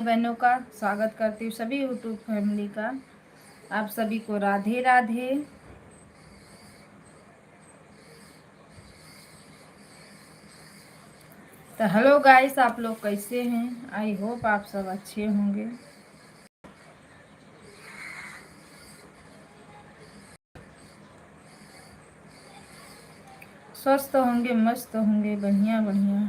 बहनों का स्वागत करती हूँ, सभी यूट्यूब फैमिली का। आप सभी को राधे राधे। तो हेलो गाइस, आप लोग कैसे हैं? आई होप आप सब अच्छे होंगे। स्वस्थ होंगे, मस्त होंगे, बढ़िया बढ़िया।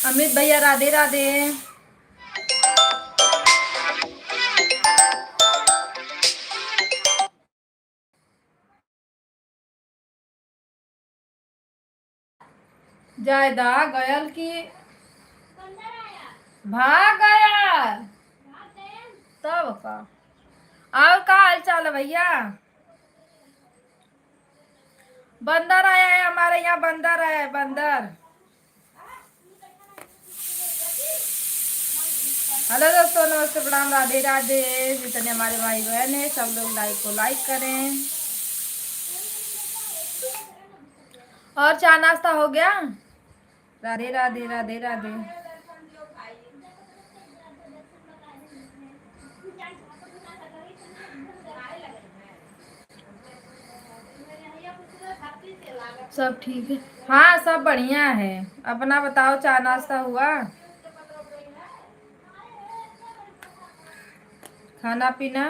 अमित भैया राधे राधे। जायदा गयल की भाग गया तब का। और का हाल चाल है भैया? बंदर आया है हमारे यहाँ, बंदर आया है, बंदर। हेलो दोस्तों, नमस्ते, प्रणाम, राधे राधे। जितने हमारे भाई बहन हैं सब लोग लाइक करें। और चाय नाश्ता हो गया? राधे राधे राधे राधे। सब ठीक है? हाँ सब बढ़िया है। अपना बताओ, चाय नाश्ता हुआ? खाना पीना?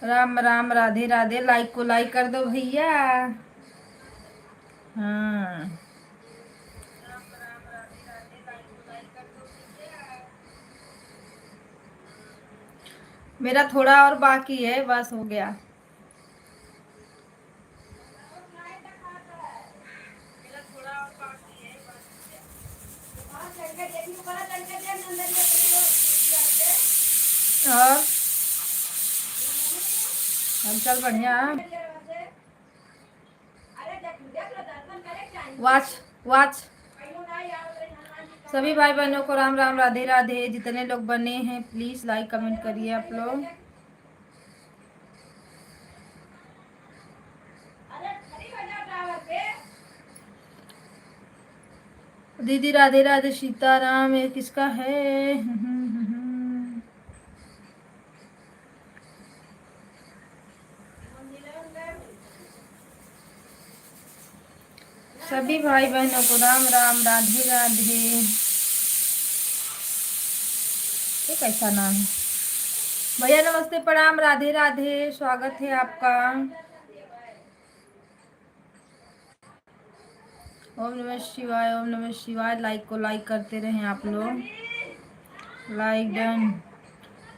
राम राम, राधे राधे। लाइक को लाइक कर दो भैया। हाँ, मेरा थोड़ा और बाकी है, बस हो गया। और हालचाल बढ़िया? Watch watch. सभी भाई बहनों को राम राम, राधे राधे। जितने लोग बने हैं प्लीज लाइक कमेंट करिए आप लोग। दीदी राधे राधे, सीताराम। ये किसका है? सभी भाई बहनों को राम राम, राधे राधे। ये कैसा नाम है? भैया नमस्ते, प्रणाम, राधे राधे, स्वागत है आपका। ओम नमः शिवाय, ओम नमः शिवाय। लाइक को लाइक करते रहें आप लोग। Like done.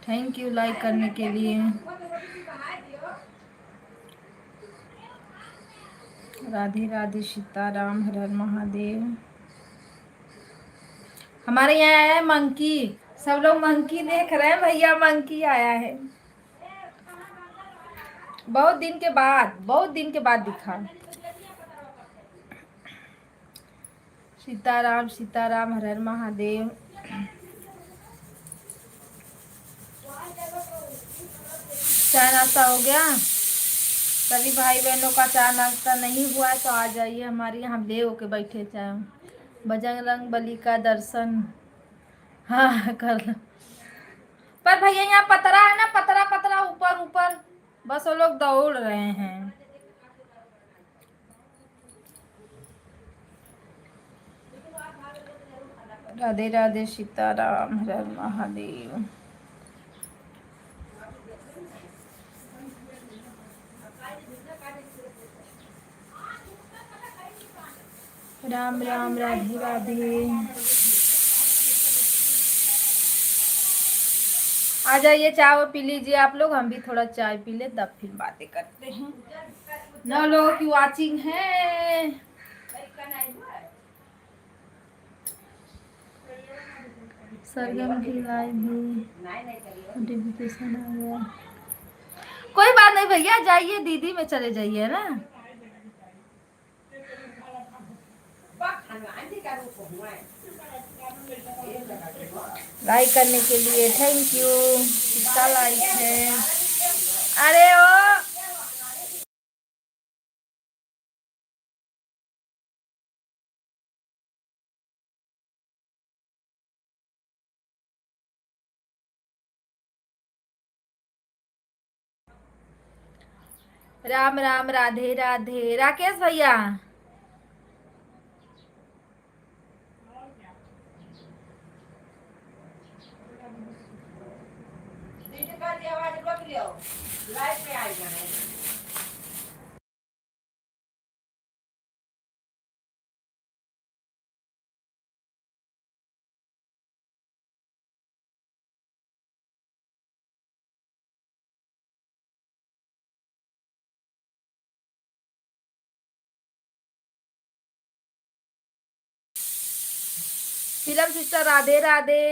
Thank you like करने के लिए। राधे राधे, सीताराम, हर हर महादेव। हमारे यहाँ आया है मंकी। सब लोग मंकी देख रहे हैं भैया, मंकी आया है। बहुत दिन के बाद, बहुत दिन के बाद दिखा। सीताराम सीताराम, हर हर महादेव। चाय नाश्ता हो गया? सभी भाई बहनों का चाय नाश्ता नहीं हुआ है तो आ जाइए हमारे यहाँ, ले होके बैठे चाय। बजरंग बली का दर्शन हाँ कर लो। पर भैया यहाँ पतरा है ना, पतरा पतरा, ऊपर ऊपर, बस वो लोग दौड़ रहे हैं। राधे राधे, सीताराम, हर हर महादेव। राम राम, राधे राधे। आ जाइए, चाय वो पी लीजिए आप लोग, हम भी थोड़ा चाय पी ले तब फिर बातें करते हैं। 9 लोगों की वाचिंग है। सरगम की लाइव भी नोटिफिकेशन आ गया। कोई बात नहीं भैया, जाइए दीदी में चले जाइए ना। लाइक करने के लिए थैंक यू। कितना लाइक है? अरे ओ राम राम, राधे राधे। राकेश भैया फिल्म सिस्टर राधे राधे,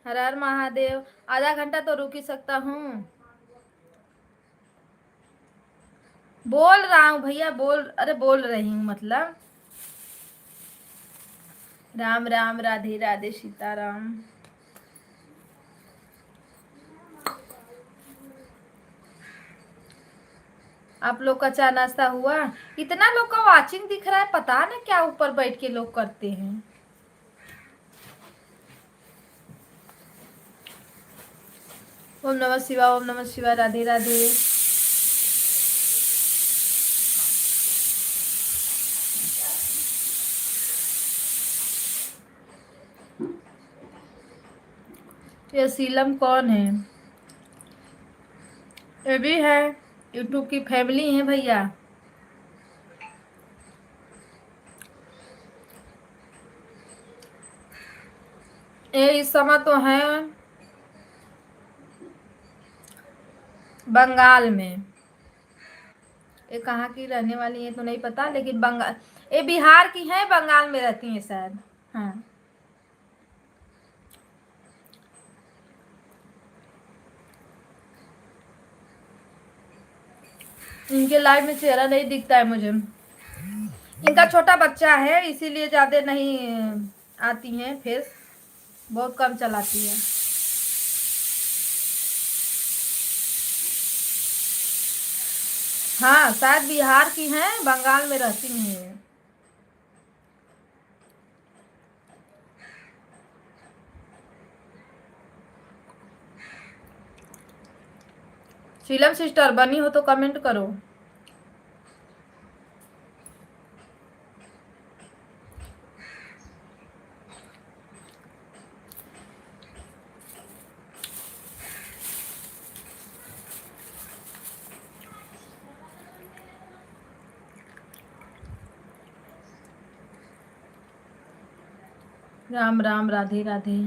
हर हर महादेव। आधा घंटा तो रुक ही सकता हूँ। बोल रहा हूँ भैया, बोल रही हूँ मतलब। राम राम, राधे राधे, सीताराम। आप लोग का चाय नाश्ता हुआ? इतना लोग का वाचिंग दिख रहा है, पता ना क्या ऊपर बैठ के लोग करते हैं। ओम नमः शिवाय, ओम नमः शिवाय, राधे राधे। ये सीलम कौन है? ये भी है, यूट्यूब की फैमिली है भैया। ये इस समय तो है बंगाल में। ये कहाँ की रहने वाली है तो नहीं पता, लेकिन बंगाल, ये बिहार की है, बंगाल में रहती है शायद। हाँ, इनके लाइव में चेहरा नहीं दिखता है मुझे। इनका छोटा बच्चा है, इसीलिए ज्यादा नहीं आती हैं फेस, बहुत कम चलाती है। हाँ, शायद बिहार की हैं, बंगाल में रहती हैं। शीलम सिस्टर बनी हो तो कमेंट करो। राम राम, राधे राधे।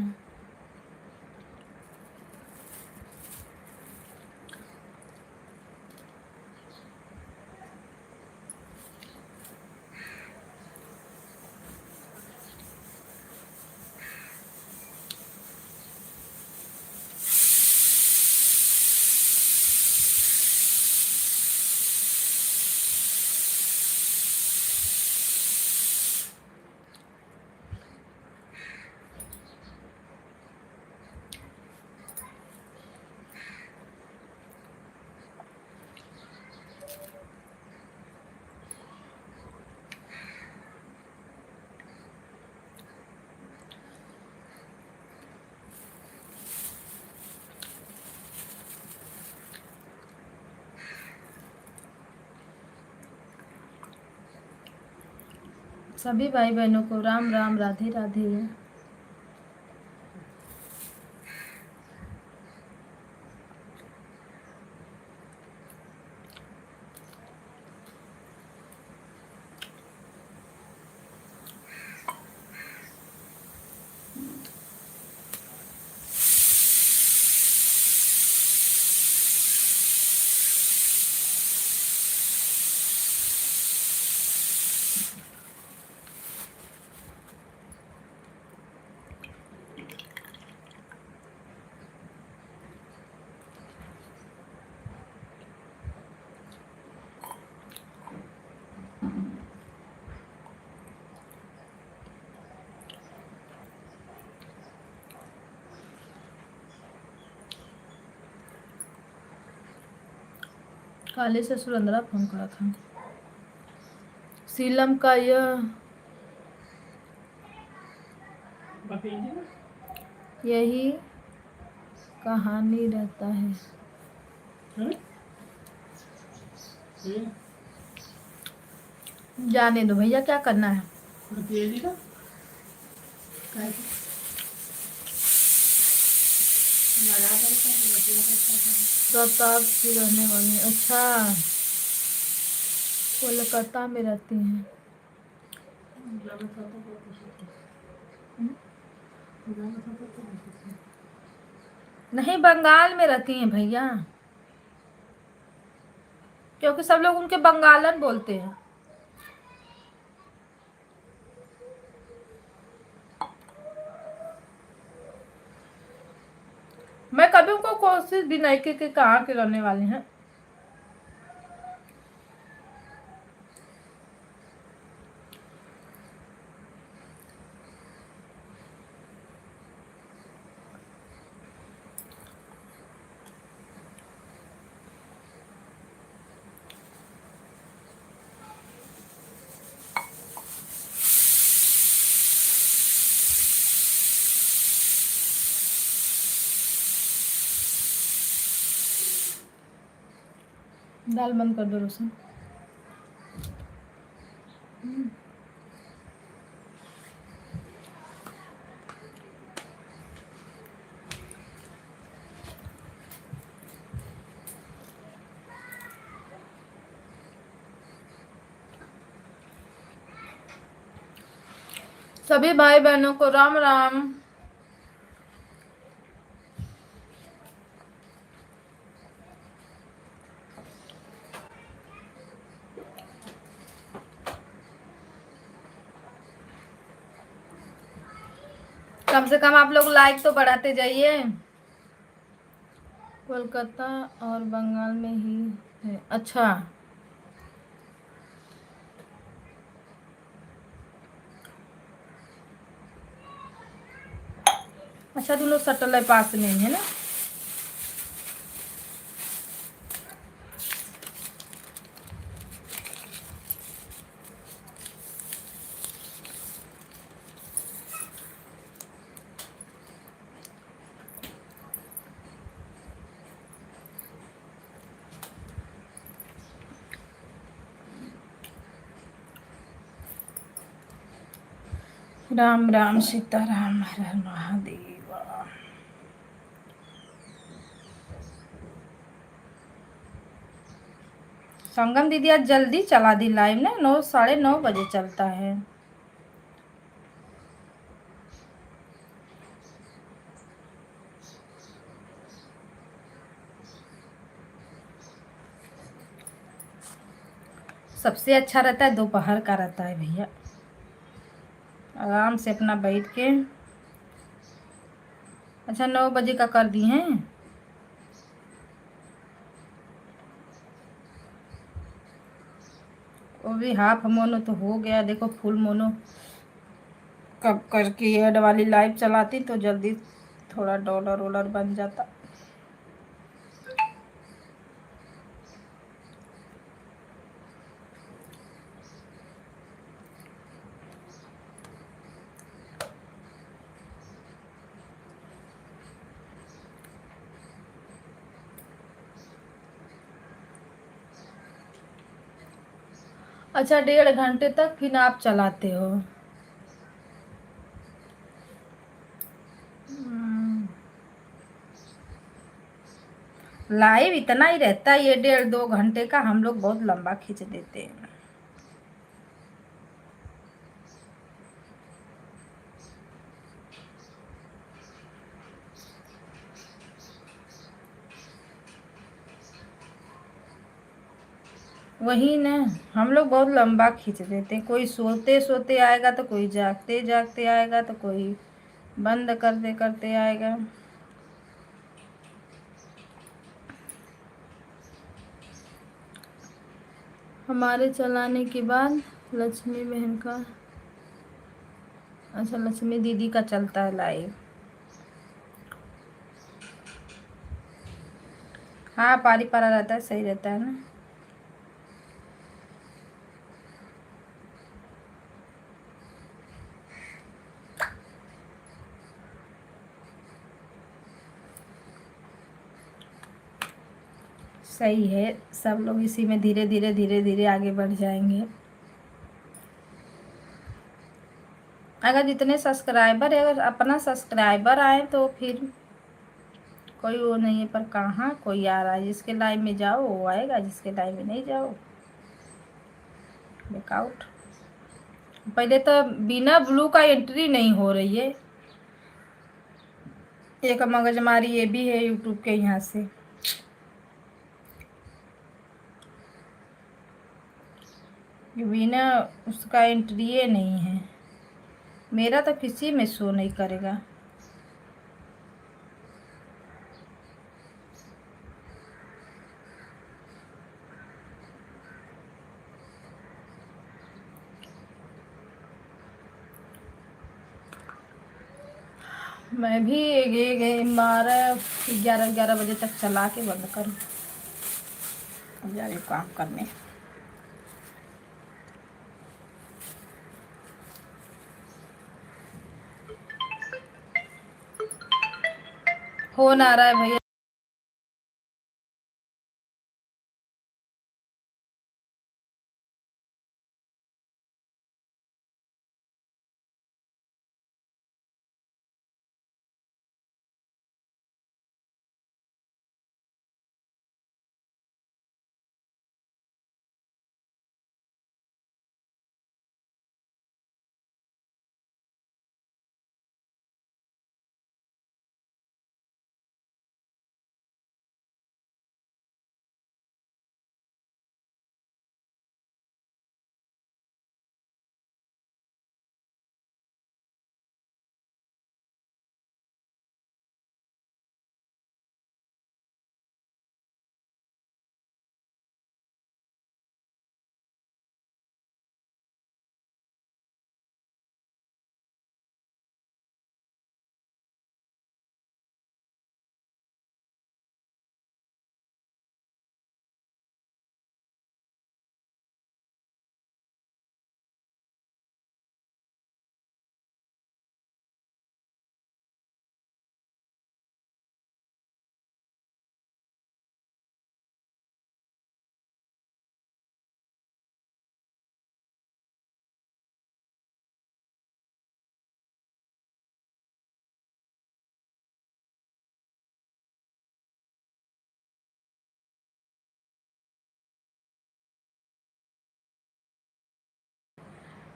सभी भाई बहनों को राम राम, राधे राधे। खाली से सुरेंद्रा फोन करा था। सीलम का यही कहानी रहता है। जाने दो भैया, क्या करना है। प्रताप की रहने वाली, अच्छा कोलकाता में रहती हैं। नहीं, बंगाल में रहती हैं भैया, क्योंकि सब लोग उनके बंगालन बोलते हैं। मैं कभी उनको कोशिश भी नहीं की कि कहाँ के रहने वाले हैं। दाल बंद कर दो रोशन। सभी भाई बहनों को राम राम। कम से कम आप लोग लाइक तो बढ़ाते जाइए। कोलकाता और बंगाल में ही है, अच्छा। अच्छा, दोनों सटल है, पास नहीं है ना। राम राम सीताराम, हर हर महादेव। संगम दीदी आज जल्दी चला दी लाइव ना, 9 साढ़े 9 बजे चलता है। सबसे अच्छा रहता है दोपहर का रहता है भैया, आराम से अपना बैठ के। अच्छा, 9 बजे का कर दी हैं। वो भी हाफ मोनो तो हो गया, देखो फुल मोनो कब करके एड वाली लाइव चलाती तो जल्दी थोड़ा डॉलर वॉलर बन जाता। अच्छा, 1.5 घंटे तक फिर आप चलाते हो। लाइव इतना ही रहता है, ये 1.5-2 घंटे का, हम लोग बहुत लंबा खींच देते हैं। वही ना, हम लोग बहुत लंबा खींच देते हैं। कोई सोते सोते आएगा तो कोई जागते जागते आएगा तो कोई बंद करते करते आएगा। हमारे चलाने के बाद लक्ष्मी बहन का, अच्छा लक्ष्मी दीदी का चलता है लाइव। हाँ, पारी पारा रहता है, सही रहता है ना। सही है, सब लोग इसी में धीरे धीरे धीरे धीरे आगे बढ़ जाएंगे। अगर जितने सब्सक्राइबर है, अगर अपना सब्सक्राइबर आए तो फिर कोई वो नहीं है, पर कहाँ कोई आ रहा है। जिसके लाइन में जाओ वो आएगा, जिसके लाइन में नहीं जाओ बैकआउट। पहले तो बिना ब्लू का एंट्री नहीं हो रही है। एक मगजमारी ये भी है यूट्यूब के यहाँ से। बिना उसका एंट्री नहीं है। मेरा तो किसी में शो नहीं करेगा। मैं भी ये 11 बजे तक चला के बंद करूँ। अब जा रही हूँ काम करने। फोन आ रहा है भैया।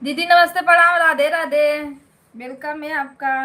दीदी नमस्ते, प्रणाम, राधे राधे। वेलकम है आपका।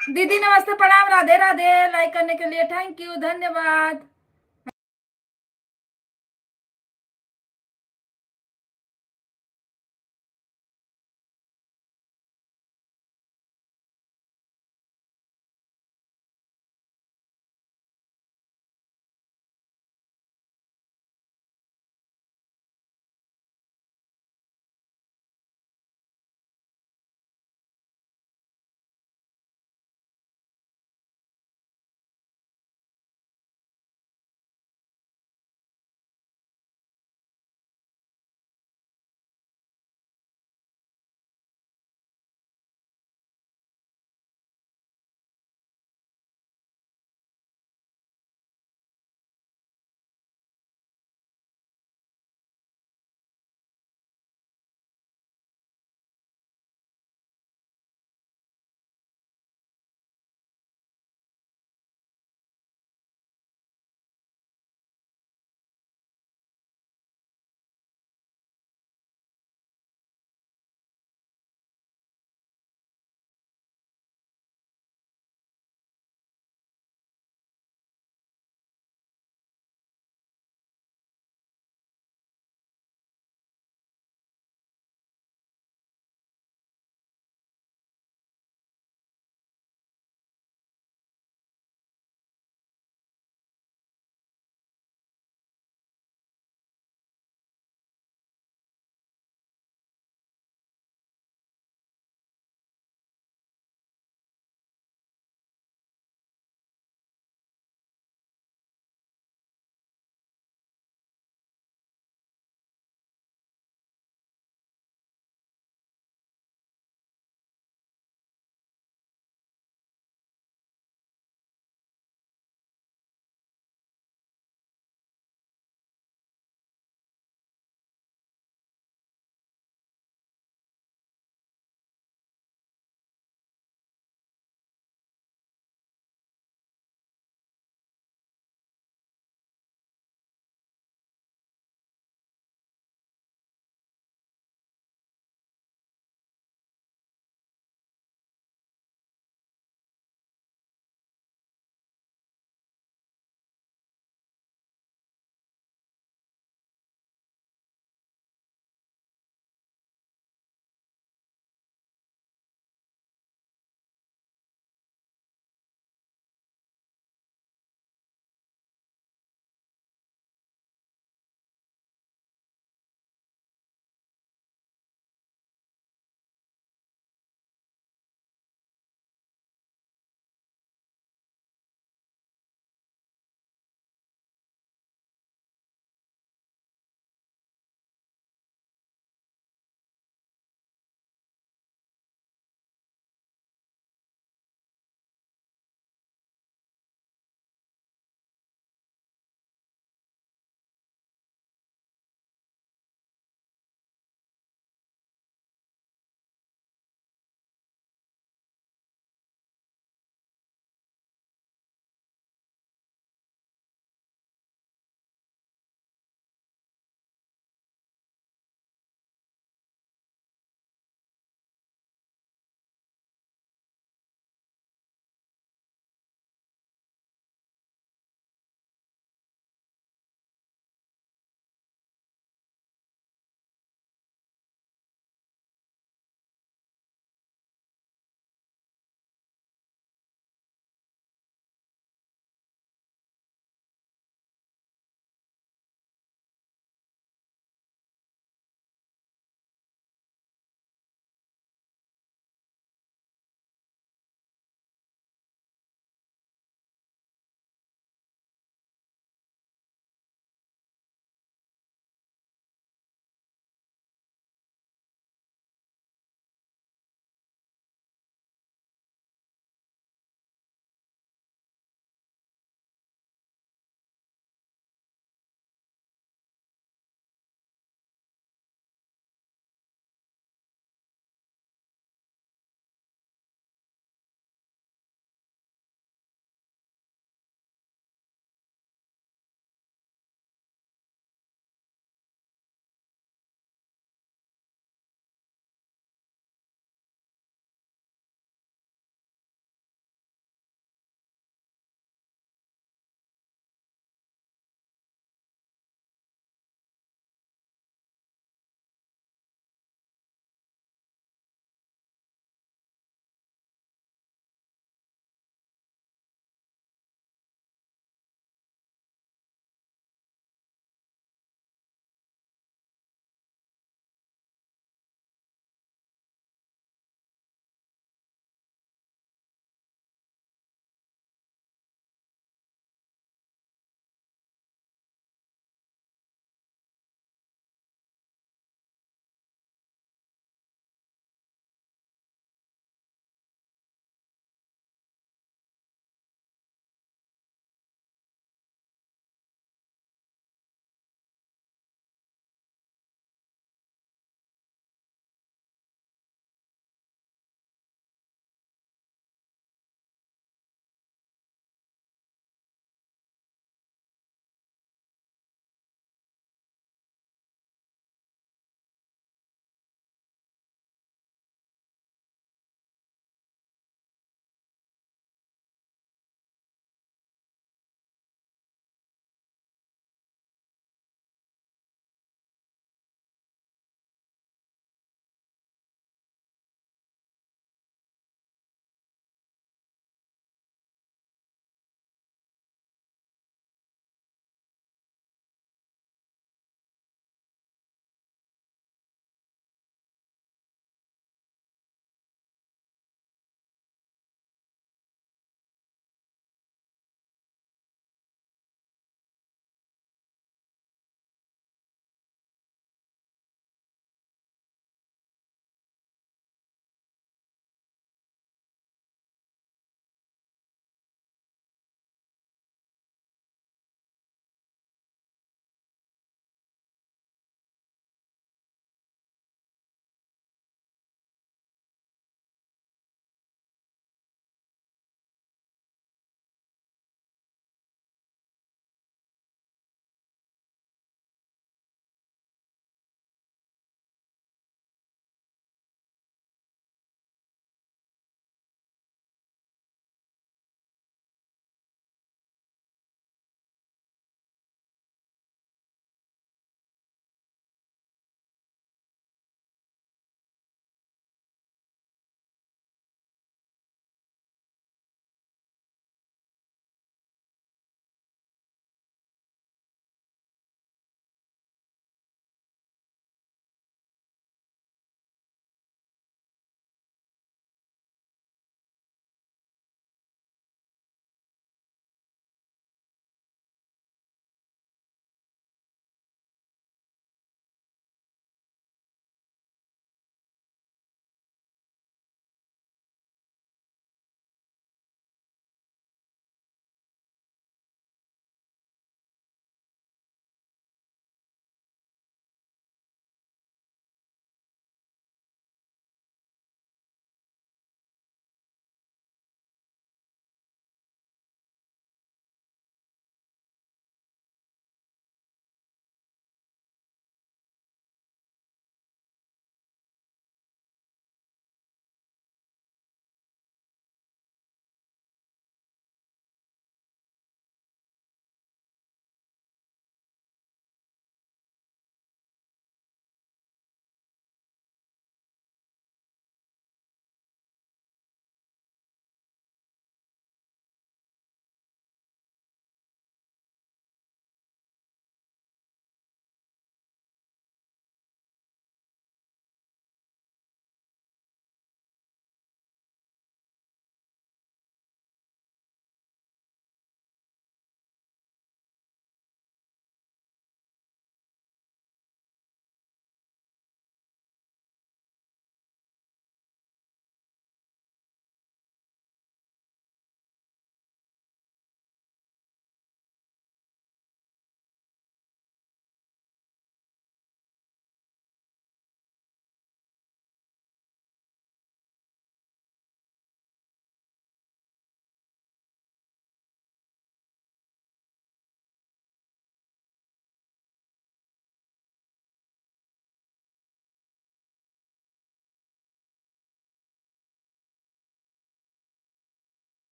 दीदी नमस्ते, प्रणाम, राधे राधे। लाइक करने के लिए थैंक यू, धन्यवाद।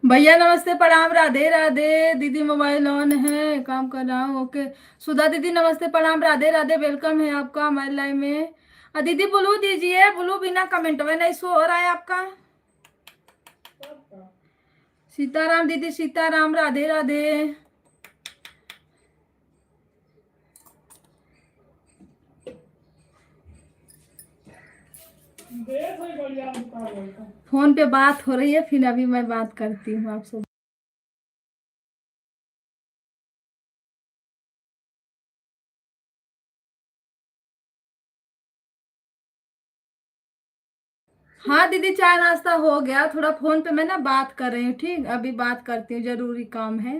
भैया नमस्ते प्रणाम, राधे राधे। दीदी मोबाइल ऑन है, काम कर रहा हूँ, ओके। सुधा दीदी नमस्ते प्रणाम, राधे राधे, वेलकम है आपका हमारे लाइव में। दीदी ब्लू दीजिए, ब्लू बिना कमेंट में नहीं शो हो रहा है आपका। सीताराम दीदी, सीताराम, राधे राधे। फोन पे बात हो रही है, फिर अभी मैं बात करती हूँ आपसे। हाँ दीदी, चाय नाश्ता हो गया, थोड़ा फोन पे मैं ना बात कर रही हूँ, ठीक, अभी बात करती हूँ, जरूरी काम है।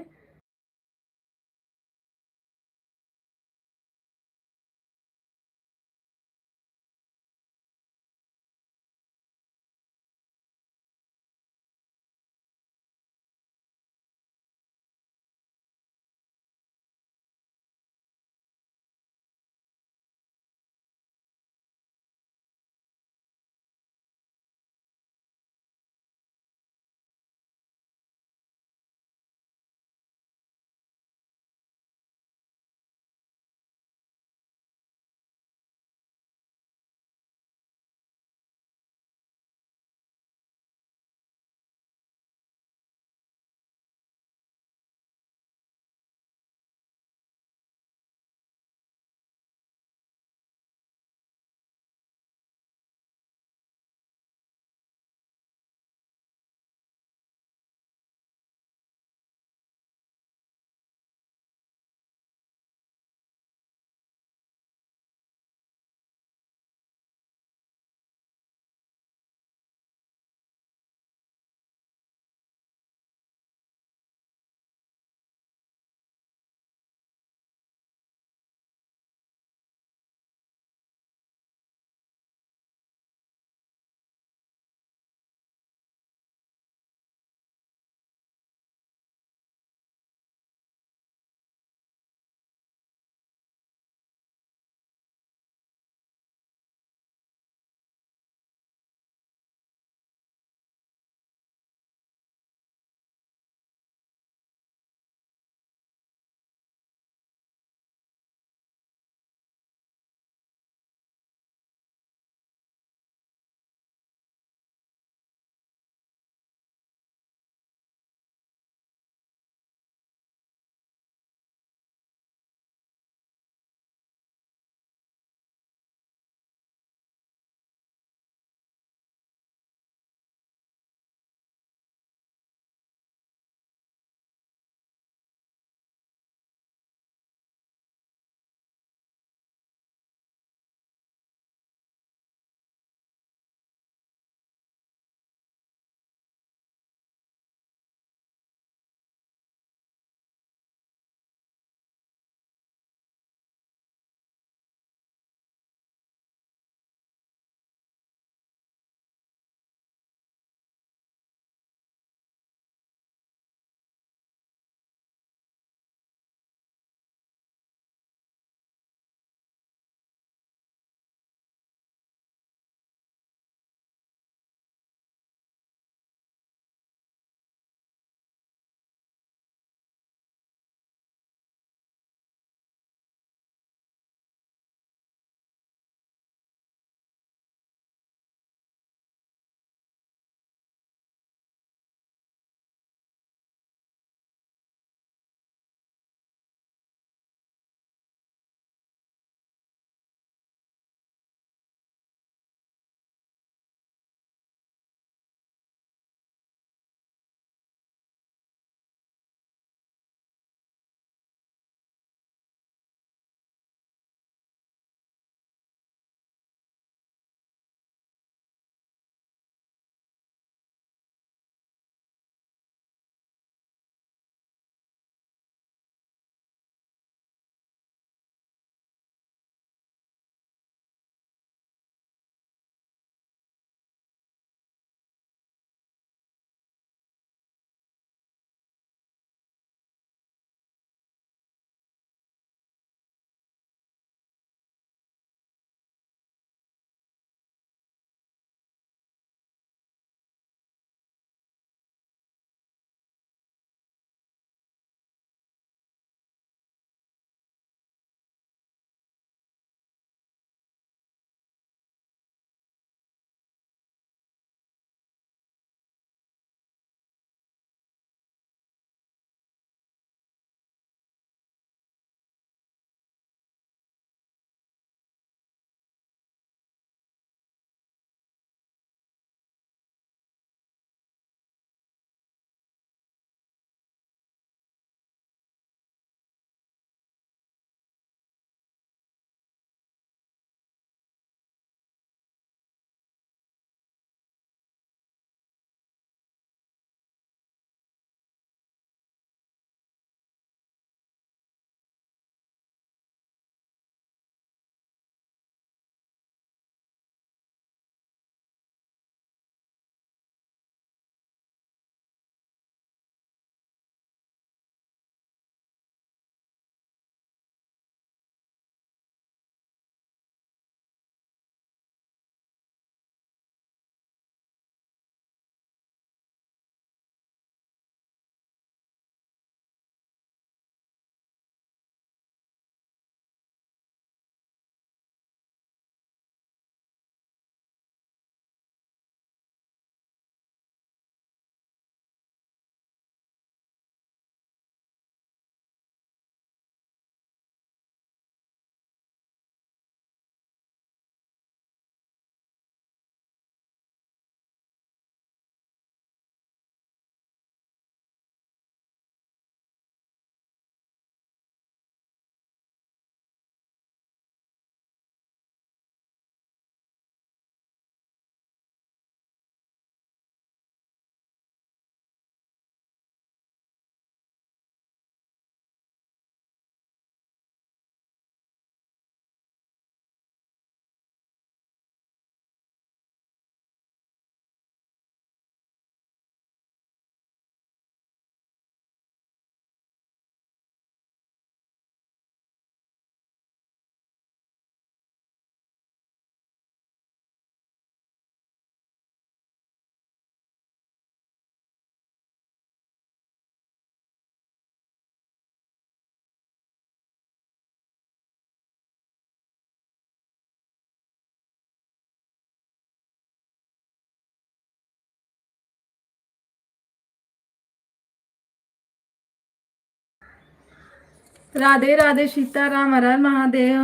राधे राधे, सीताराम, हर हर महादेव।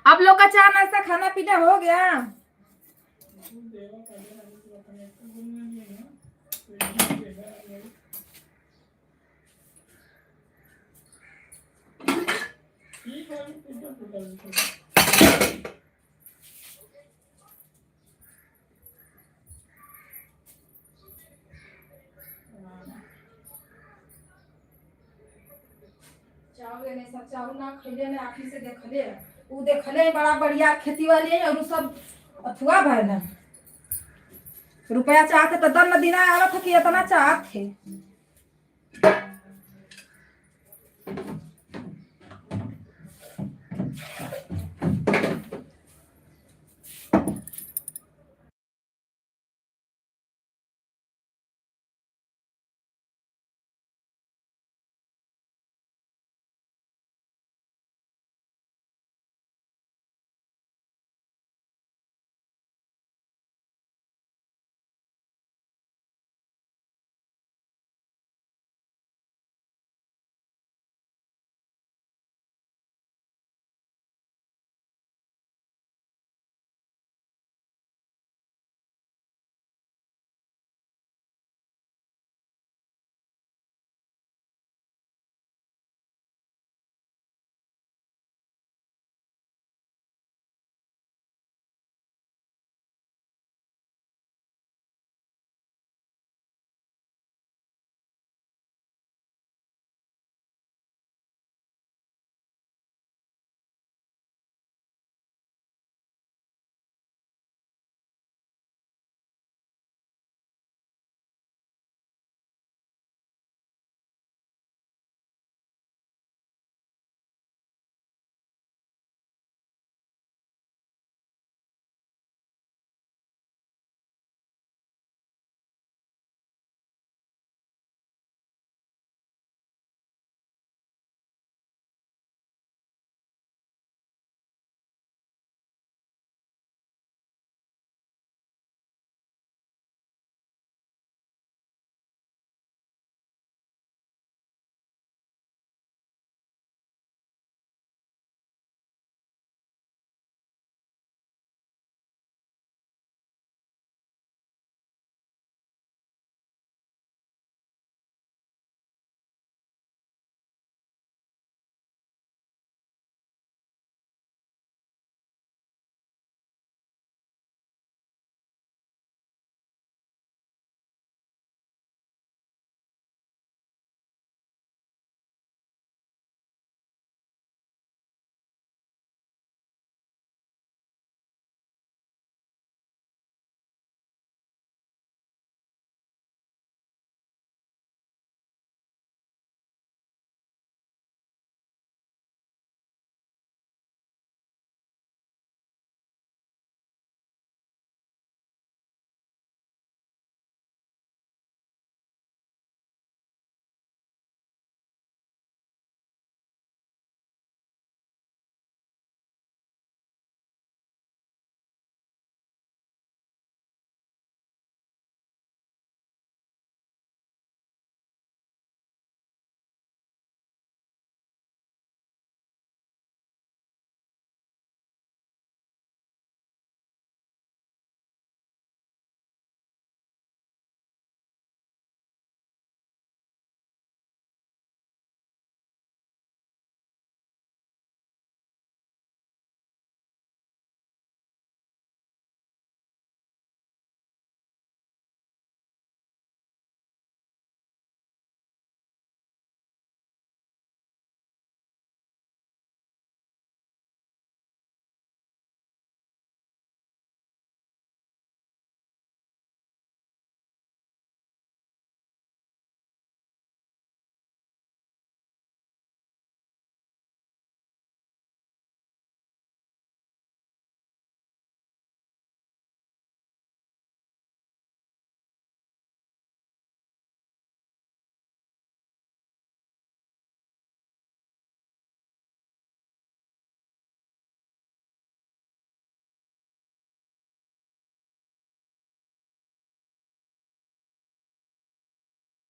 आप लोग का चाय नाश्ता खाना पीना हो गया? चावल ना खैले ने आखी से देखले, उ देखले बड़ा बढ़िया खेती वाली है और उ सब अथुआ भर ना रुपया चाहते तो दम दिन आया था कि इतना चाहते थे।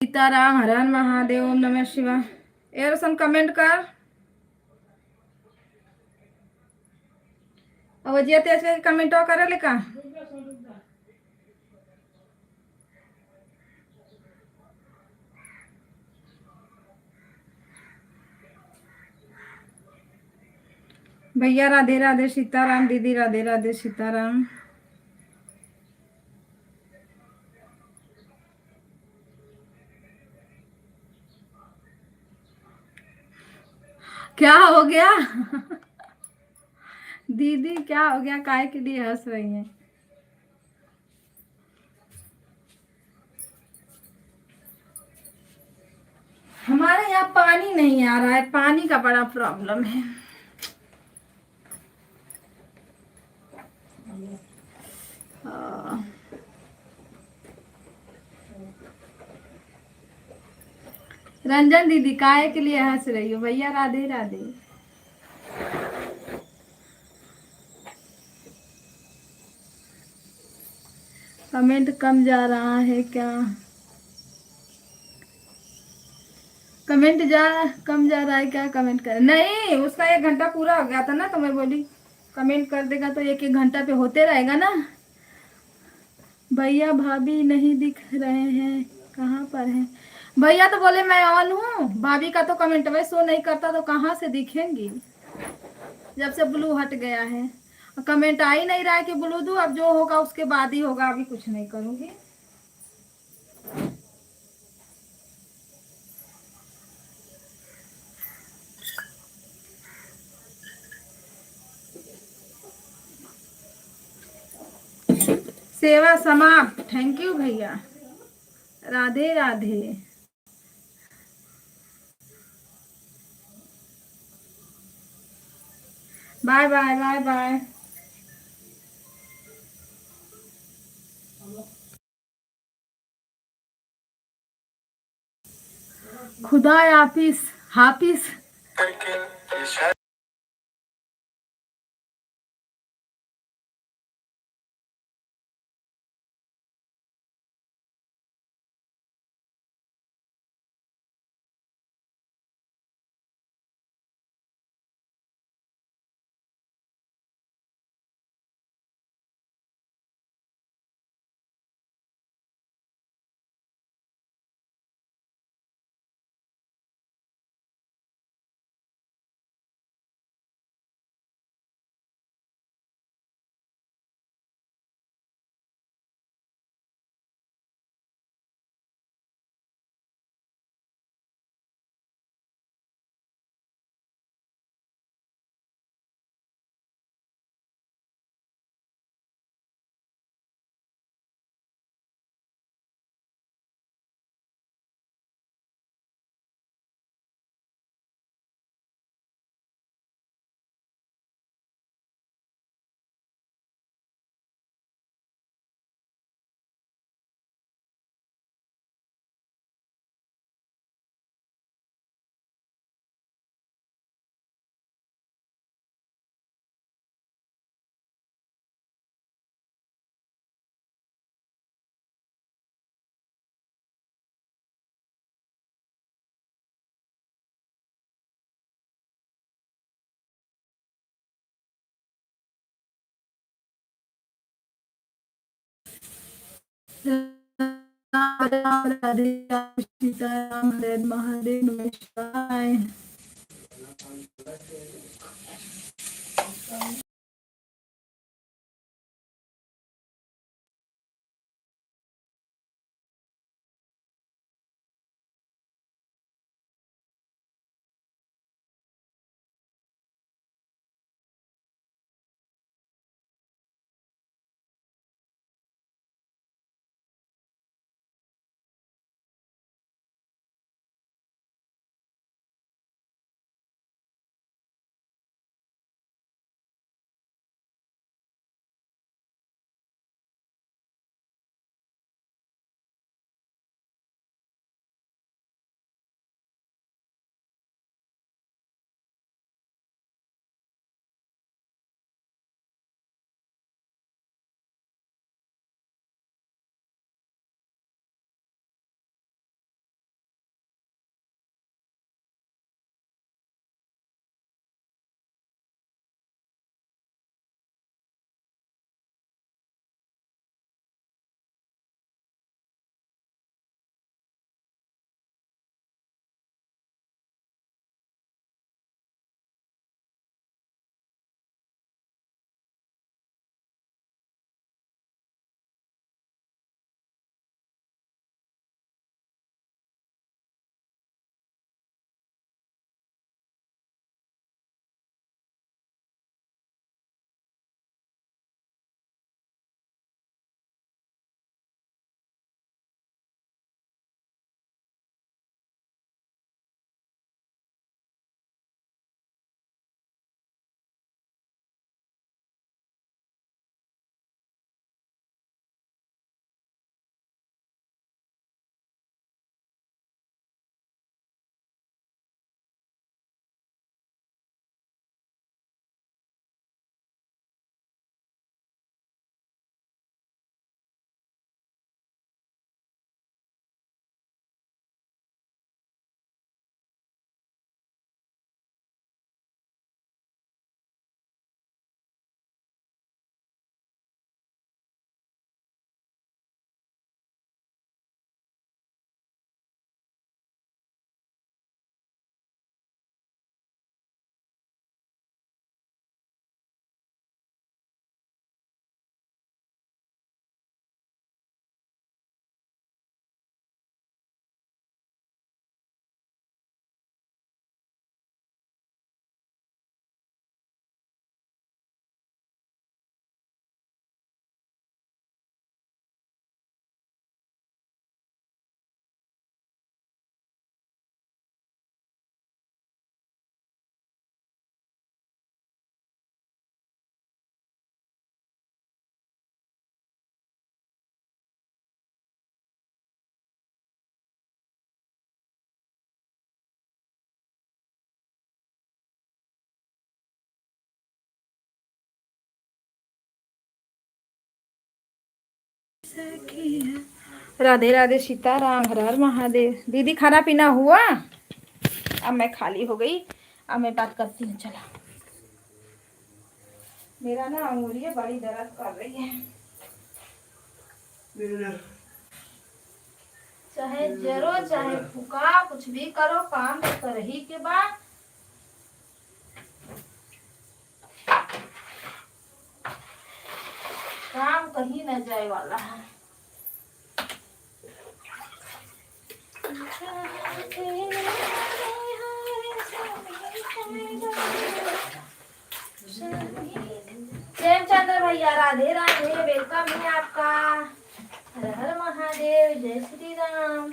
सीताराम, हर हर महादेव, ओम नमः शिवाय। एरसन कमेंट कर। अवजिया तेज के कमेंट करे ले का। भैया राधे राधे सीताराम, दीदी राधे राधे सीताराम। क्या हो गया दीदी क्या हो गया, काय के लिए हंस रही हैं? हमारे यहाँ पानी नहीं आ रहा है, पानी का बड़ा प्रॉब्लम है। रंजन दीदी काय के लिए हंस रही हो? भैया राधे राधे। कमेंट कम जा रहा है क्या? कमेंट कम जा रहा है क्या? कमेंट कर, नहीं उसका 1 घंटा पूरा हो गया था ना, तो मैं बोली कमेंट कर देगा तो 1-1 घंटा पे होते रहेगा ना। भैया भाभी नहीं दिख रहे हैं, कहाँ पर हैं? भैया तो बोले मैं ऑन हूँ, भाभी का तो कमेंट में शो नहीं करता, तो कहाँ से दिखेंगी जब से ब्लू हट गया है। कमेंट आ ही नहीं रहा है कि ब्लू दू, अब जो होगा उसके बाद ही होगा, अभी कुछ नहीं करूंगी। सेवा समाप्त। थैंक यू भैया, Radhe Radhe. Bye bye bye bye. खुदा हाफिज। हाफिज। राम राम राधे राम सीताराम, हरे महादेव, नमस्कार। राधे राधे, सीताराम, हर हर महादेव। दीदी खाना पीना हुआ? अब मैं खाली हो गई, अब मैं बात करती हूँ। चला, मेरा ना अंगुलियाँ बड़ी दर्द कर रही है। चाहे जरो चाहे फुका, कुछ भी करो, काम तो कर ही के बाद। काम कहीं न जाए वाला है। प्रेमचंद्र भैया राधे राधे, वेलकम है आपका। हर हर महादेव, जय श्री राम।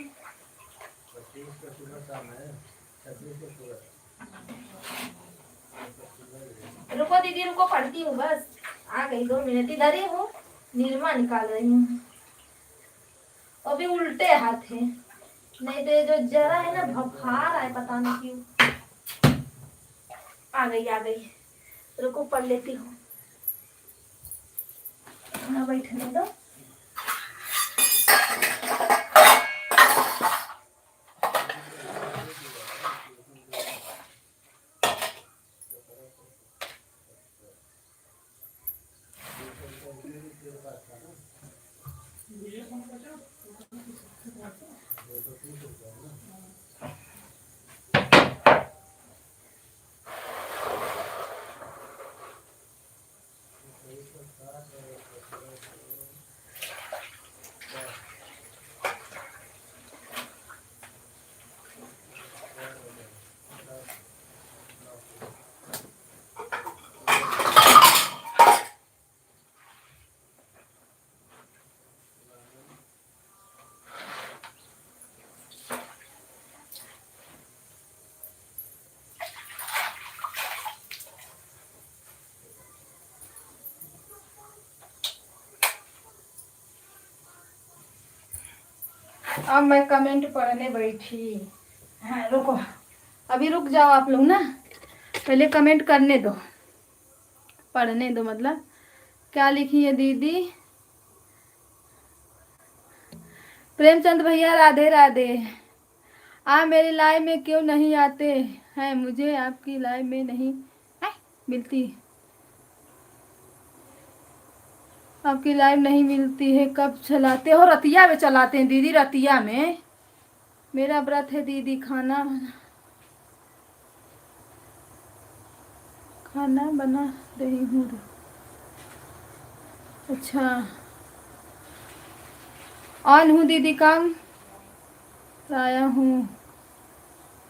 रुको दीदी रुको, पढ़ती हूँ बस, आ गई 2 मिनट, इधर ही हूँ, निर्मा निकाल रही हूँ। अभी उल्टे हाथ है, नहीं तो ये जो जरा है ना भफार है, पता नहीं क्यों। आ गई, रुको पढ़ लेती हूँ। बैठने दो। अब मैं कमेंट पढ़ने बैठी। हाँ रुको, अभी रुक जाओ आप लोग ना, पहले कमेंट करने दो, पढ़ने दो। मतलब क्या लिखी है दीदी? प्रेमचंद भैया राधे राधे। आप मेरी लाइव में क्यों नहीं आते हैं? मुझे आपकी लाइव में नहीं मिलती, आपकी लाइव नहीं मिलती है। कब चलाते हो? रतिया में चलाते हैं दीदी, रतिया में। मेरा व्रत है दीदी, खाना बना रही हूँ। अच्छा, ऑन हूँ दीदी, काम आया हूँ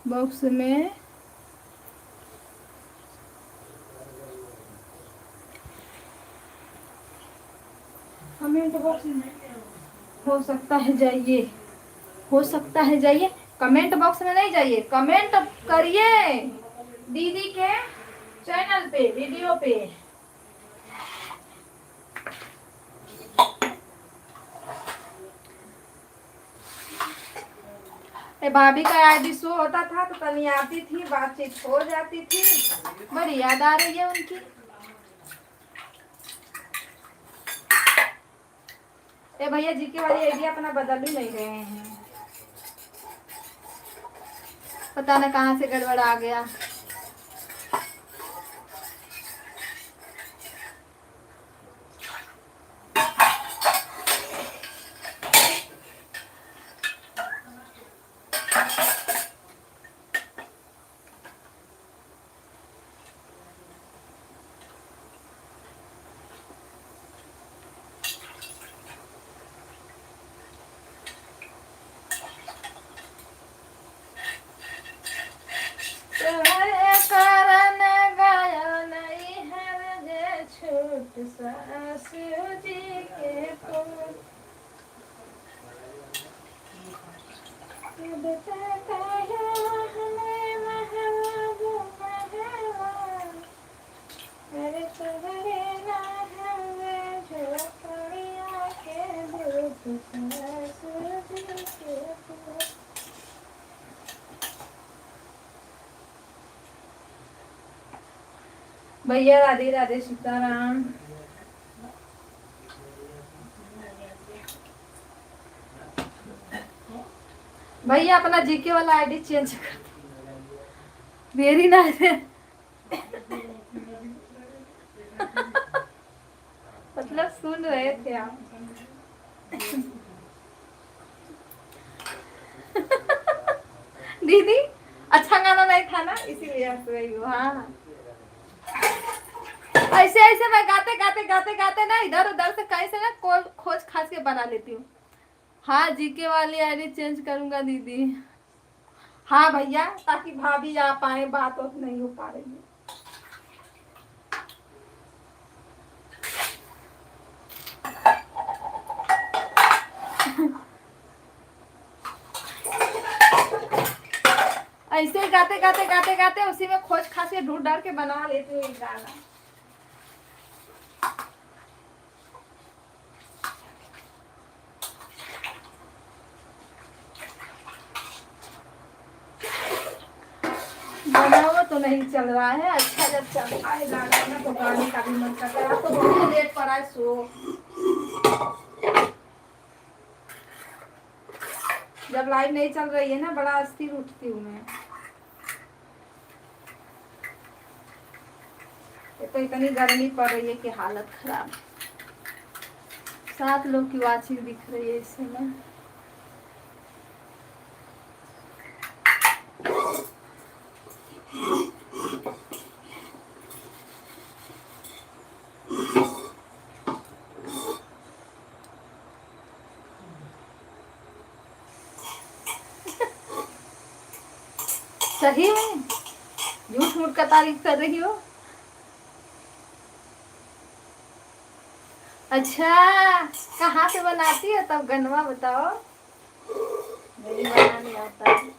बॉक्स में। कमेंट बॉक्स में हो सकता है जाइए, हो सकता है जाइए, कमेंट बॉक्स में नहीं जाइए, कमेंट करिए दीदी के चैनल पे, वीडियो पे। भाभी का आईडी शो होता था तो तनी आती थी, बातचीत हो जाती थी, बड़ी याद आ रही है उनकी। भैया जी के वाली आईडी अपना बदल ही नहीं रहे हैं, पता न कहाँ से गड़बड़ आ गया। भैया राधे राधे, सीताराम। भैया अपना जीके वाला आईडी चेंज कर मेरी ना मतलब सुन रहे थे आप। दीदी अच्छा गाना नहीं था ना इसीलिए हंस रही हूँ। हाँ ऐसे ऐसे मैं गाते गाते गाते गाते ना इधर उधर से कहीं से ना खोज खास के बना लेती हूँ। हाँ जीके वाली आईडी चेंज करूंगा दीदी। हाँ भैया ताकि भाभी आ पाए, बात और नहीं हो पा रही है। ऐसे ही गाते गाते गाते गाते उसी में खोज खास के ढूंढ डाल के बना लेती हूँ गाना। बना हुआ तो नहीं चल रहा है, अच्छा जब चल रहा है गाना ना तो गाने का भी मन करता है। अब तो बहुत लेट पड़ा है सो। जब लाइट नहीं चल रही है ना बड़ा अस्थिर उठती हूँ मैं। तो इतनी गर्मी पड़ रही है कि हालत खराब। 7 लोग की वाचिंग दिख रही है इस समय। सही में झूठ मूठ का तारीफ कर रही हो। अच्छा कहाँ से बनाती है तब गनवा बताओ। नहीं बनाने आता है।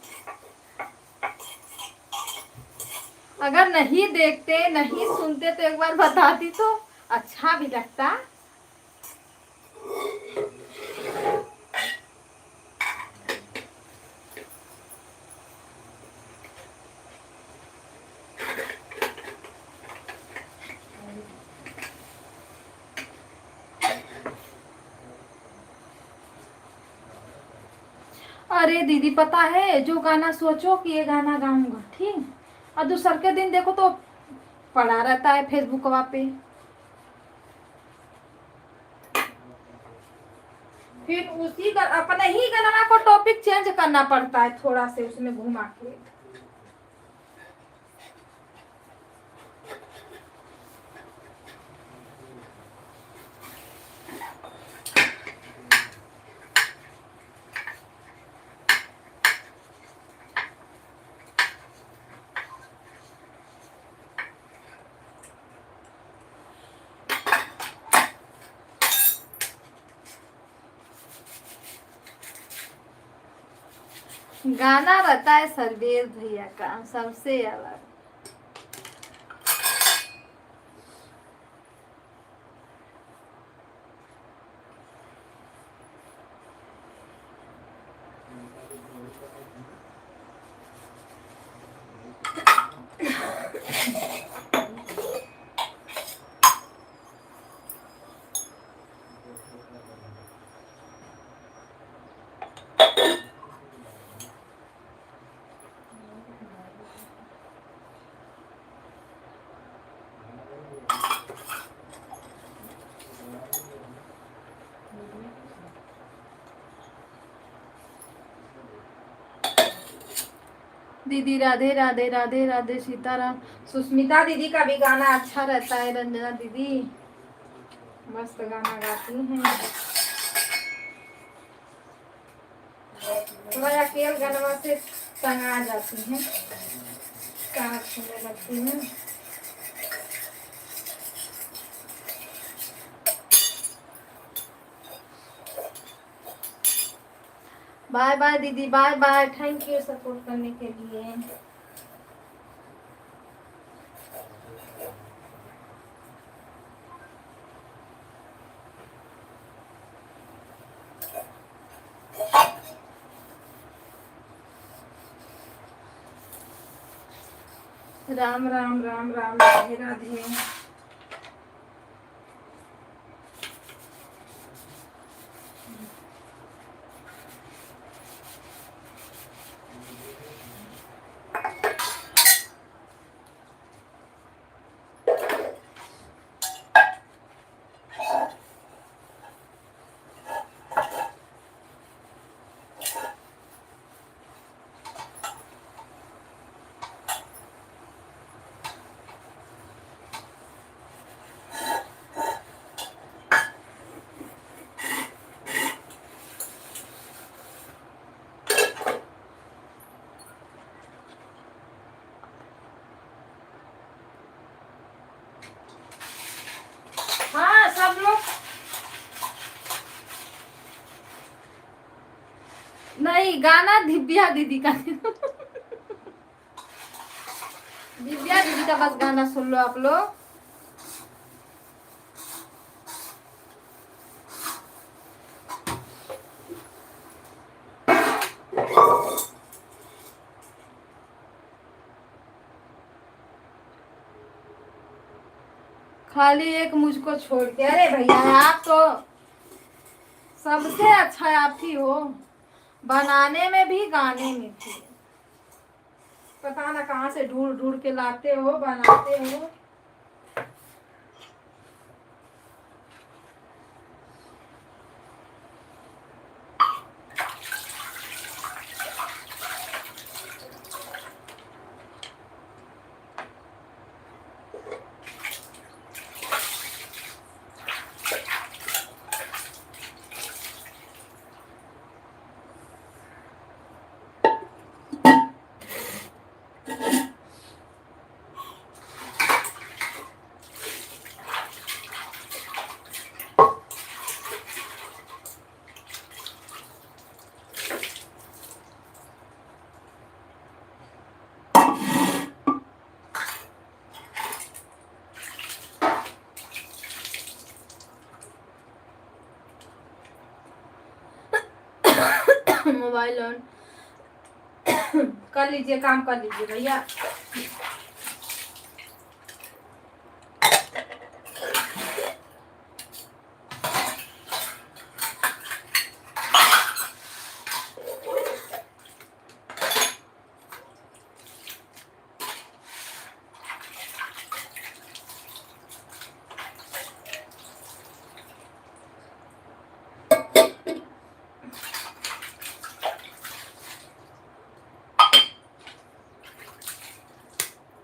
अगर नहीं देखते नहीं सुनते तो एक बार बताती तो अच्छा भी लगता। अरे दीदी पता है जो गाना सोचो कि ये गाना गाऊंगा ठीक और दूसर के दिन देखो तो पड़ा रहता है फेसबुक पे। फिर अपने ही गाना को टॉपिक चेंज करना पड़ता है थोड़ा से उसमें घुमा के। गाना रहता है सर्वेश भैया का सबसे अलग। दीदी राधे राधे राधे राधे सीताराम। सुष्मिता दीदी का भी गाना अच्छा रहता है। रंजना दीदी मस्त गाना गाती हैं। थोड़ा अकेले गाना से तंगा जाती हैं, कान सुनने लगती हैं। बाय बाय दीदी bye bye. Thank you support करने के लिए। राम राम राम राम राधे राधे। हाँ सब लोग नहीं, गाना दिव्या दीदी का दिव्या दीदी का बस गाना सुन लो आप लोग। खाली एक मुझको छोड़ के। अरे भैया आप तो सबसे अच्छा आप ही हो, बनाने में भी गाने में भी। पता ना कहाँ से ढूंढ ढूंढ के लाते हो, बनाते हो। मोबाइल ऑन कर लीजिए, काम कर लीजिए भैया।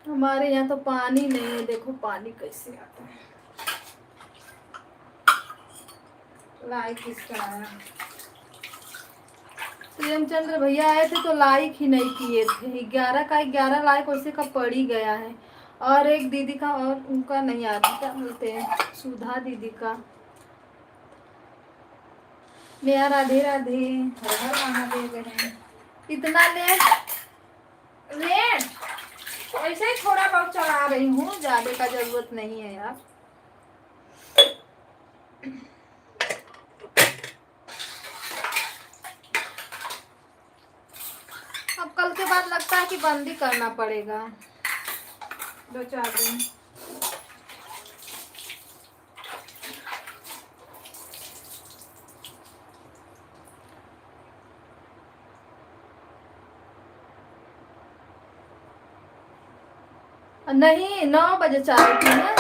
हमारे यहाँ तो पानी नहीं है, देखो पानी कैसे आता है। लाइक किसका आया? प्रेमचंद्र भैया आए थे तो लाइक ही नहीं किए थे। 11 का 11 लाइक वैसे का पड़ ही गया है। और एक दीदी का, और उनका नहीं आता, क्या बोलते हैं, सुधा दीदी का। मेरा राधे राधे, हर हर महादेव बहन। इतना लेट लेट ऐसे ही थोड़ा बहुत चला रही हूँ, ज्यादा का जरूरत नहीं है यार। अब कल के बाद लगता है कि बंद ही करना पड़ेगा 2-4 दिन। नहीं 9 बजे चालू थी ना।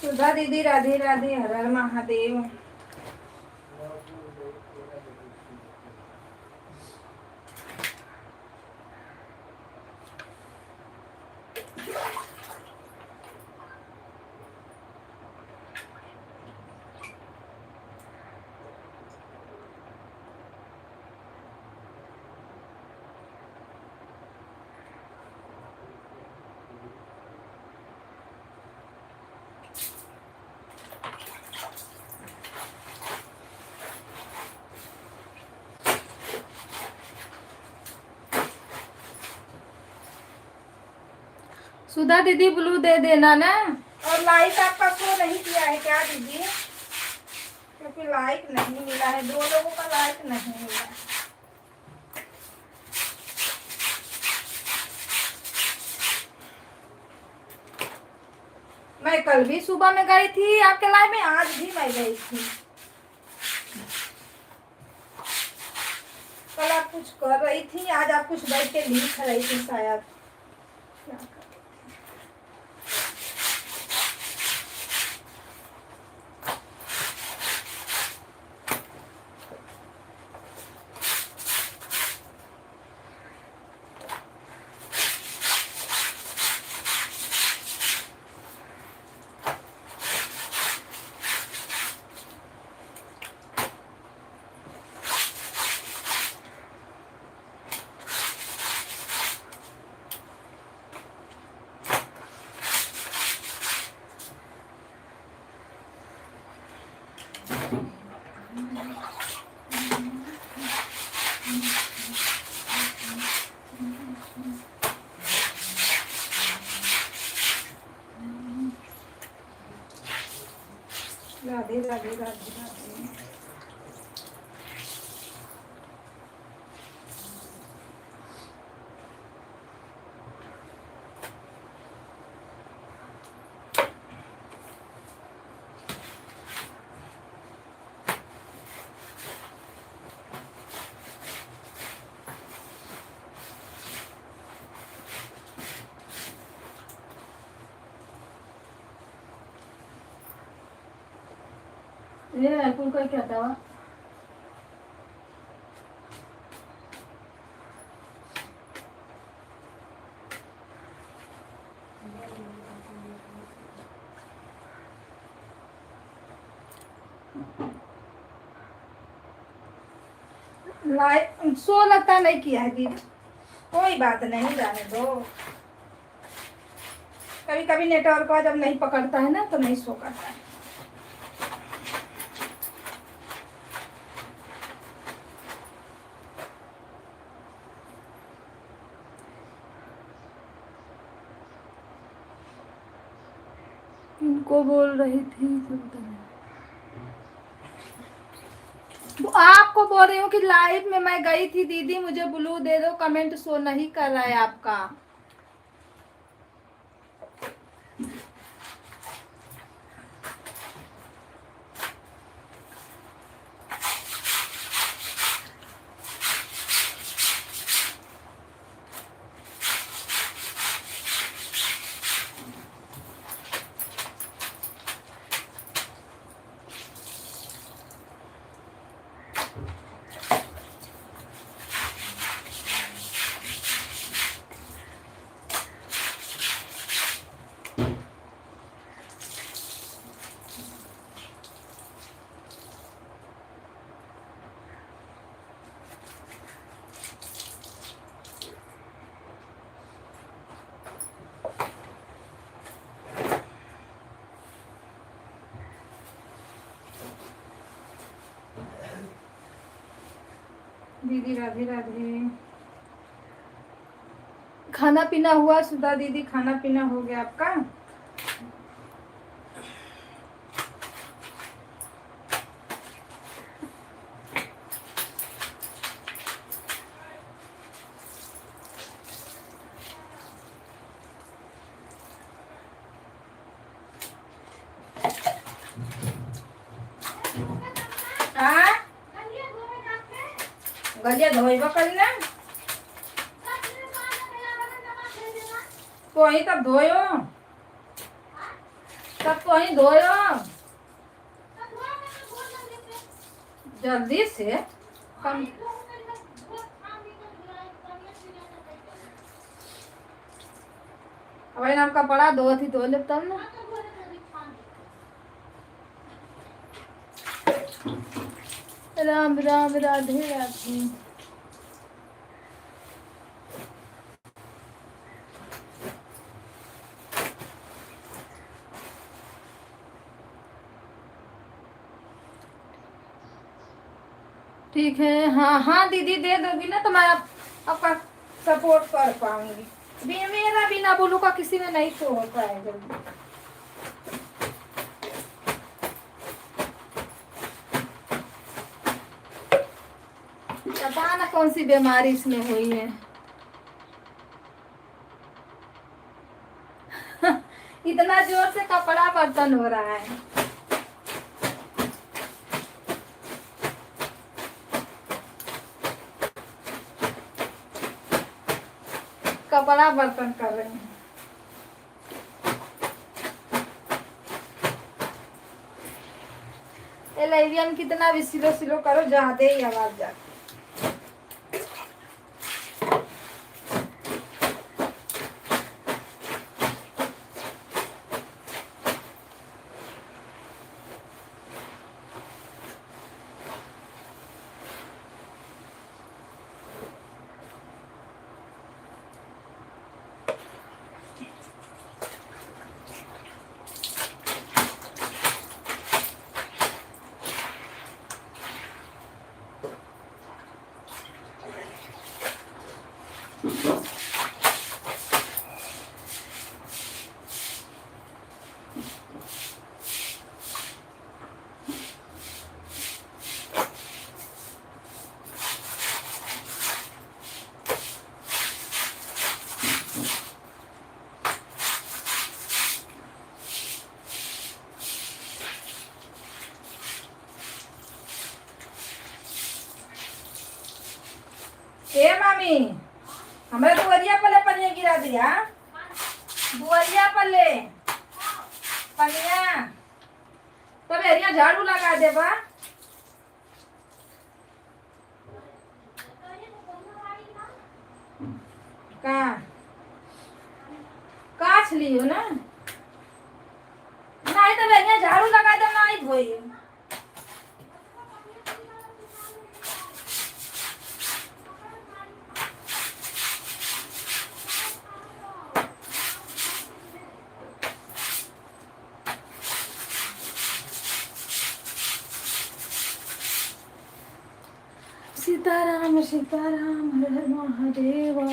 सुधा दीदी राधे राधे, हर हर महादेव। सुधा दीदी ब्लू दे देना ना। और लाइक आपका शो नहीं किया है क्या दीदी? क्योंकि लाइक नहीं मिला है, 2 लोगों का लाइक नहीं मिला। मैं कल भी सुबह में गई थी आपके लाइव में, आज भी मैं गई थी। कल आप कुछ कर रही थी, आज आप कुछ बैठ के लिख रही थी शायद। क्या राधे राधे राधे राधे। ये रायपुर का क्या था? शो लगता नहीं किया है दीदी, कोई बात नहीं, जाने दो। कभी कभी नेटवर्क का जब नहीं पकड़ता है ना तो नहीं शो करता है। इनको बोल रही थी तो आपको बोल रही हूँ कि लाइव में मैं गई थी दीदी, मुझे ब्लू दे दो, कमेंट शो नहीं कर रहा है आपका। दीदी राधे राधे। खाना पीना हुआ सुधा दीदी? खाना पीना हो गया आपका? गलिया धोइबा करी ना तो ही तब धोयो, तब तो ही धोयो जल्दी से कम। अब नाम कपड़ा धो थी धो ले तब ना। राम राम राधे राधे। ठीक है, हाँ हाँ दीदी दे दोगी ना तो मैं आपका सपोर्ट कर पाऊंगी। मेरा बिना बोलू का किसी में नहीं शो होता है जल्दी। पता ना कौन सी बीमारी इसमें हुई है। इतना जोर से कपड़ा बर्तन हो रहा है। कपड़ा बर्तन कर रही हूँ। एलेवियन कितना भी सिलो सिलो करो, ज्यादा ही आवाज जाती। ए मामी, हमें दुआरिया पल्ले पनिया गिरा दिया। दुआरिया पल्ले पनिया तो एरिया झाड़ू लगा दे बा। का काछ लियो ना, नहीं तो एरिया झाड़ू लगा दे, नहीं धोई। सीताराम सीताराम हर हर महादेवा।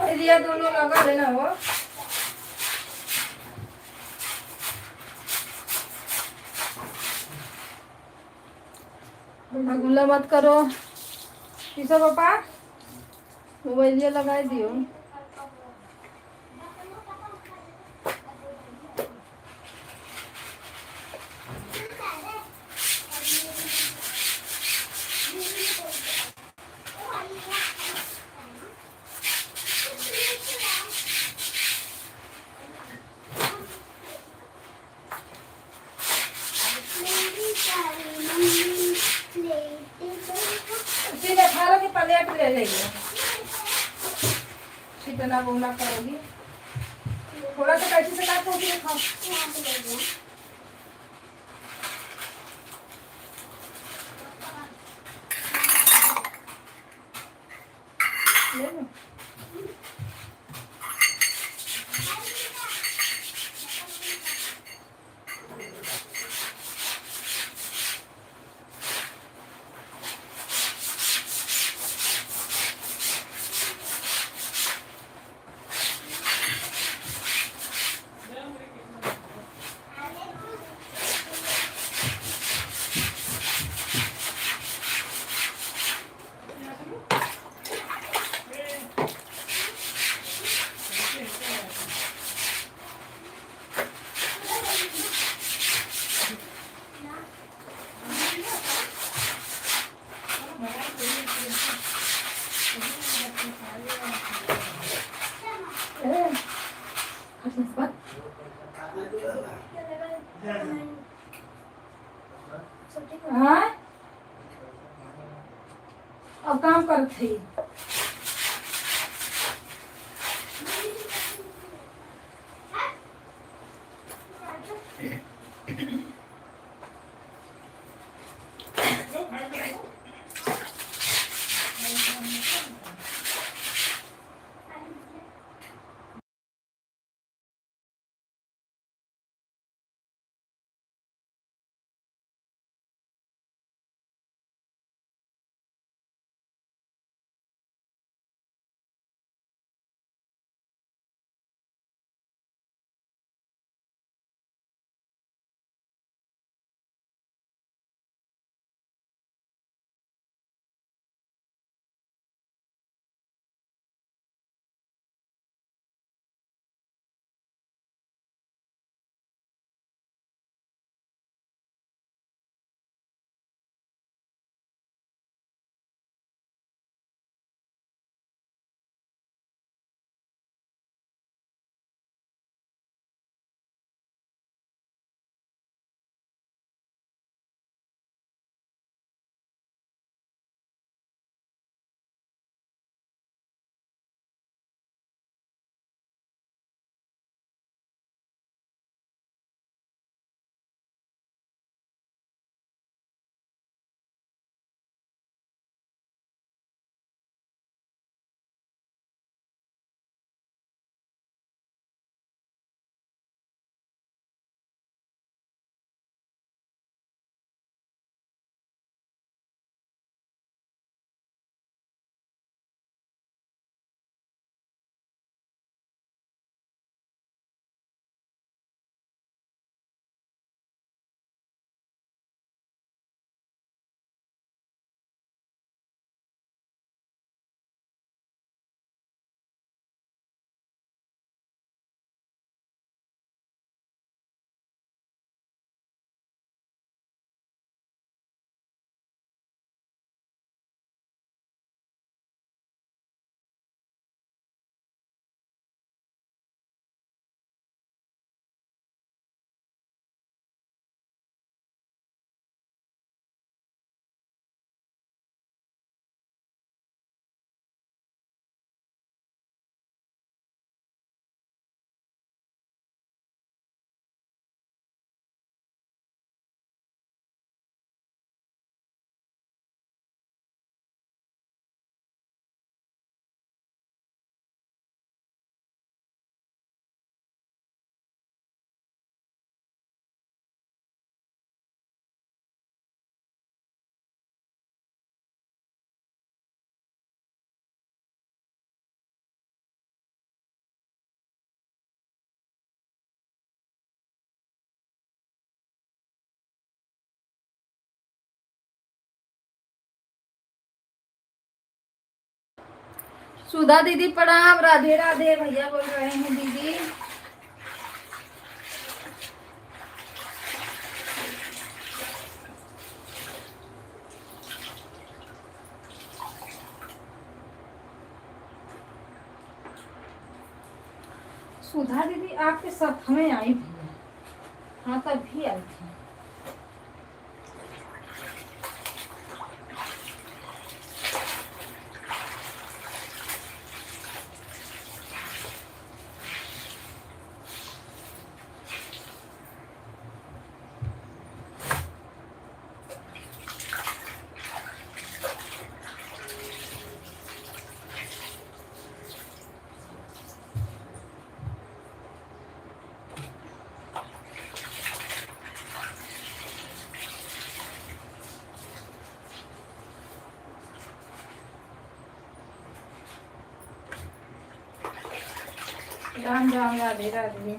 एरिया दोनों लगा देना हो। गुल्ला मत करो किसा पापा, मोबाइल लगा दियो। प्लेट ले लेंगे, कितना बोला करोगी, थोड़ा सा कैसे से काट के खाओ। ले लो। हाँ अब काम करते सुधा दीदी प्रणाम। राधे राधे भैया बोल रहे हैं दीदी। सुधा दीदी आपके साथ में आई थी। हाँ तब भी आई थी। राम राम राधे राधे।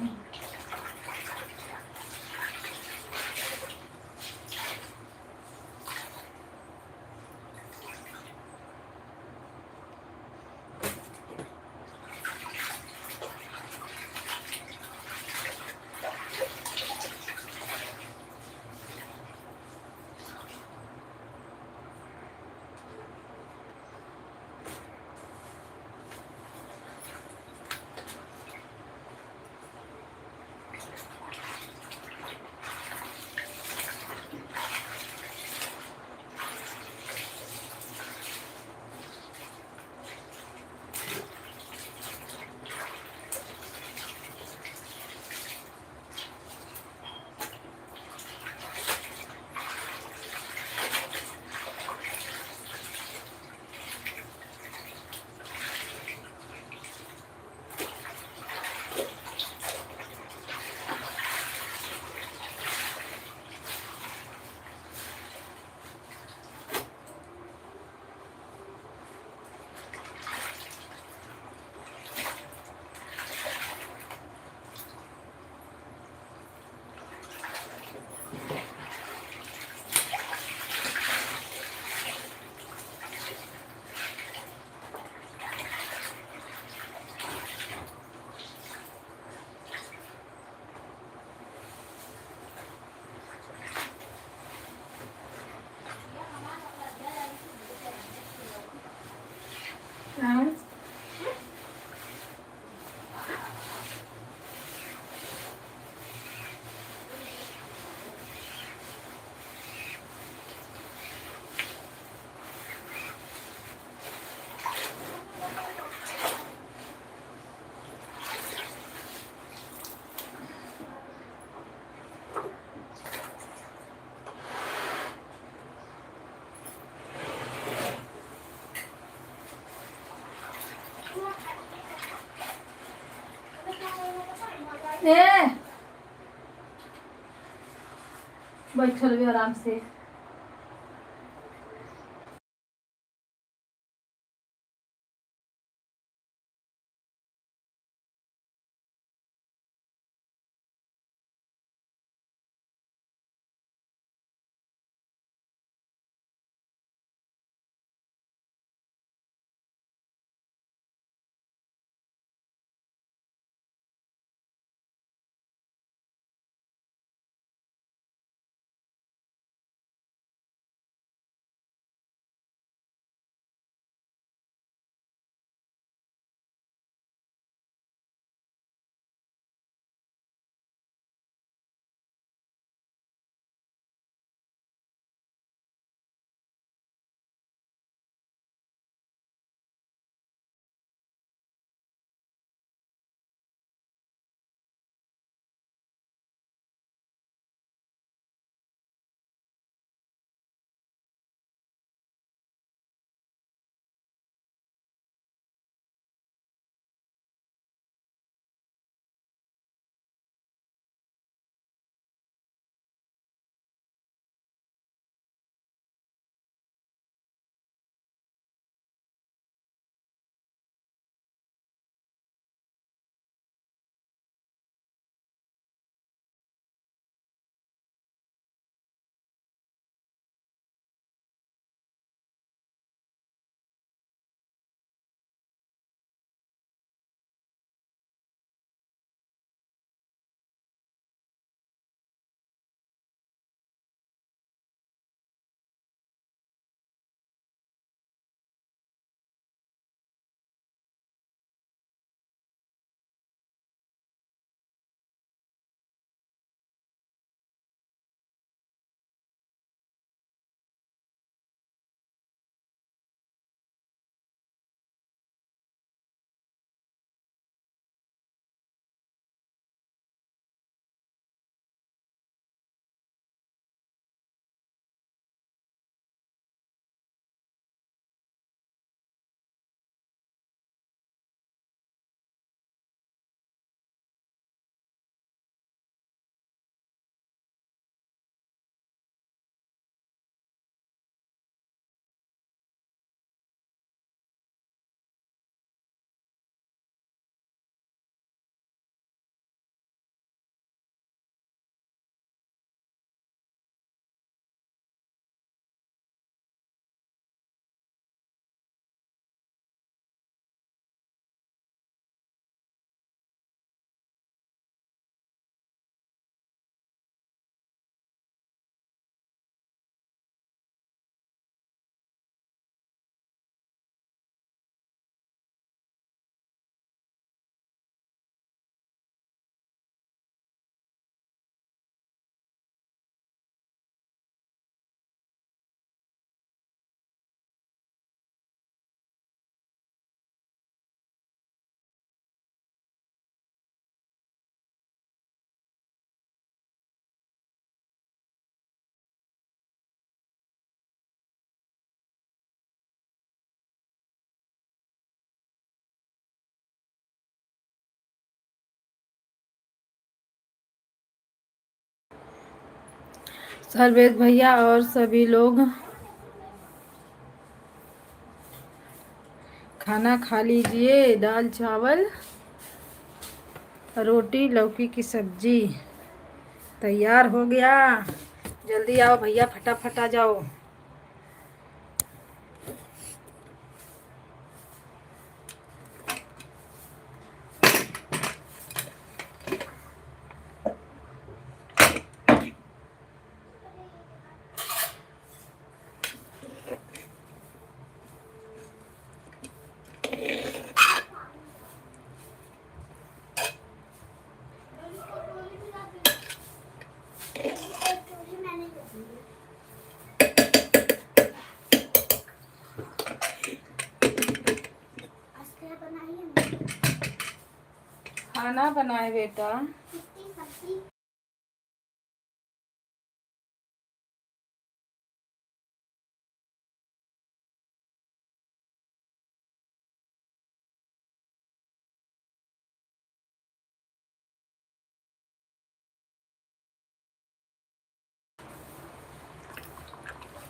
ए बैठल भी आराम से। सर्वेश भैया और सभी लोग खाना खा लीजिए। दाल चावल रोटी लौकी की सब्जी तैयार हो गया। जल्दी आओ भैया, फटाफट आ जाओ। खाना बनाए बेटा।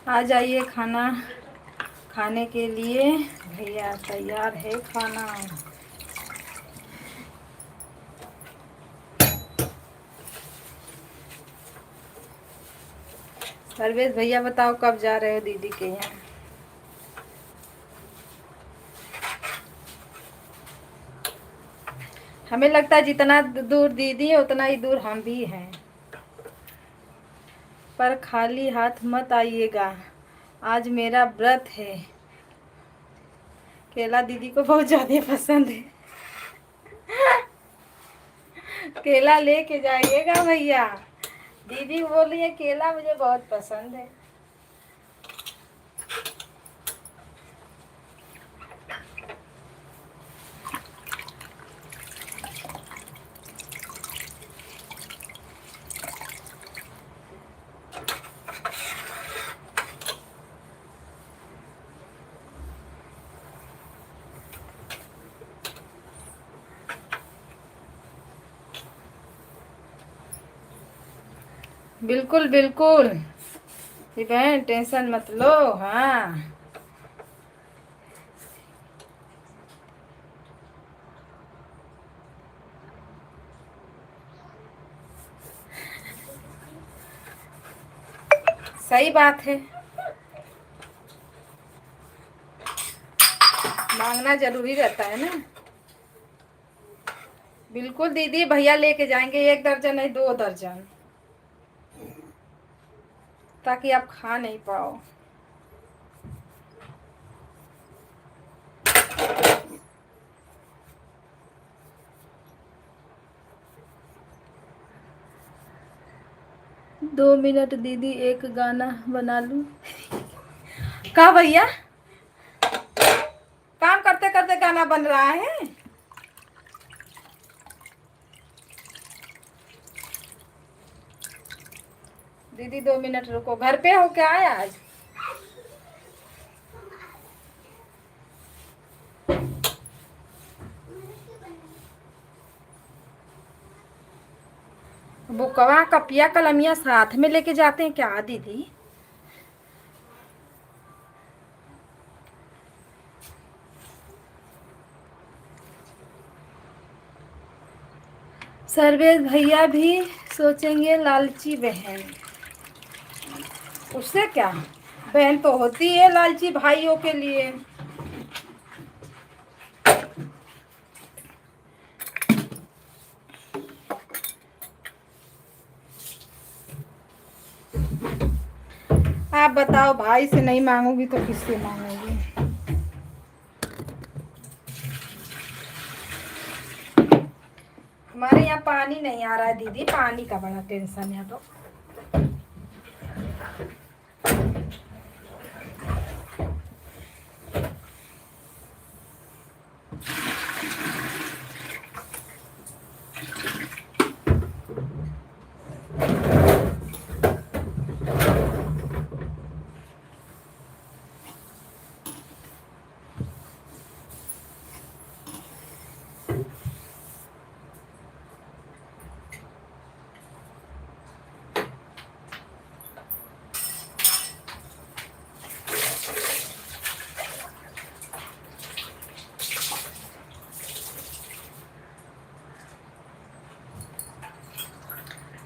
आ जाइए खाना खाने के लिए। भैया तैयार है खाना। परवेज भैया बताओ कब जा रहे हो दीदी के यहाँ? हमें लगता है जितना दूर दीदी है उतना ही दूर हम भी हैं। पर खाली हाथ मत आइएगा, आज मेरा व्रत है। केला दीदी को बहुत ज़्यादा पसंद है। केला लेके जाइएगा भैया। दीदी बोल रही है केला मुझे बहुत पसंद है। बिल्कुल बिल्कुल बहन टेंशन मत लो। हाँ सही बात है, मांगना जरूरी रहता है ना। बिल्कुल दीदी भैया लेके जाएंगे, 1 दर्जन नहीं 2 दर्जन, ताकि आप खा नहीं पाओ। दो मिनट दीदी एक गाना बना लूं? का भैया काम करते करते गाना बन रहा है? दीदी 2 मिनट रुको, घर पे हो क्या आया आज? बुकवा कपिया कलमिया साथ में लेके जाते हैं क्या दीदी? सर्वेश भैया भी सोचेंगे लालची बहन। उससे क्या, बहन तो होती है लालची भाइयों के लिए। आप बताओ, भाई से नहीं मांगोगी तो किससे मांगोगी? हमारे यहाँ पानी नहीं आ रहा है दीदी, पानी का बड़ा टेंशन है। तो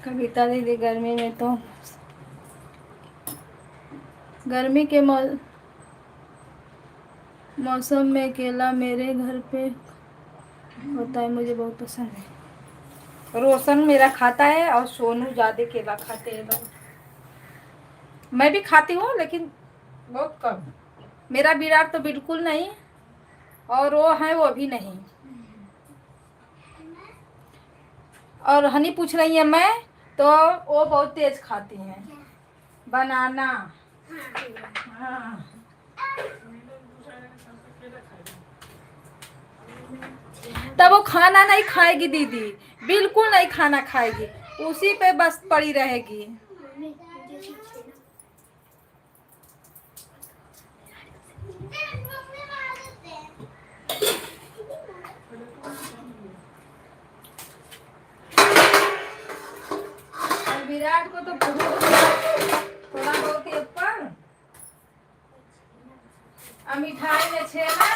कविता दीदी गर्मी में तो गर्मी के मौसम में केला मेरे घर पे होता है, मुझे बहुत पसंद है। रोशन मेरा खाता है और सोनू ज़्यादा केला खाते हैं लोग। मैं भी खाती हूँ लेकिन बहुत कम। मेरा विराट तो बिल्कुल नहीं, और वो है वो भी नहीं। और हनी पूछ रही है मैं, तो वो बहुत तेज खाती हैं बनाना। हाँ तब वो खाना नहीं खाएगी दीदी, बिल्कुल नहीं खाना खाएगी, उसी पे बस पड़ी रहेगी। विराट को तो थोड़ा बहुत ऊपर मिठाई में छेना।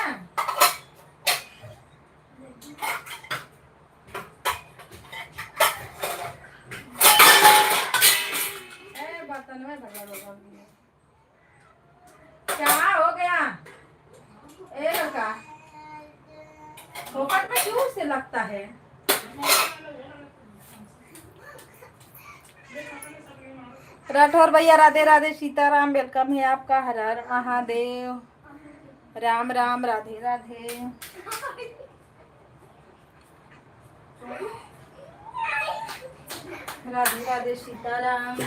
बर्तन में क्या हो गया? ए लड़का फोकट में क्यों से लगता है? राठौर भैया राधे राधे, सीताराम, वेलकम है आपका। हर हर महादेव, राम राम, राधे राधे। राधे राधे, सीताराम।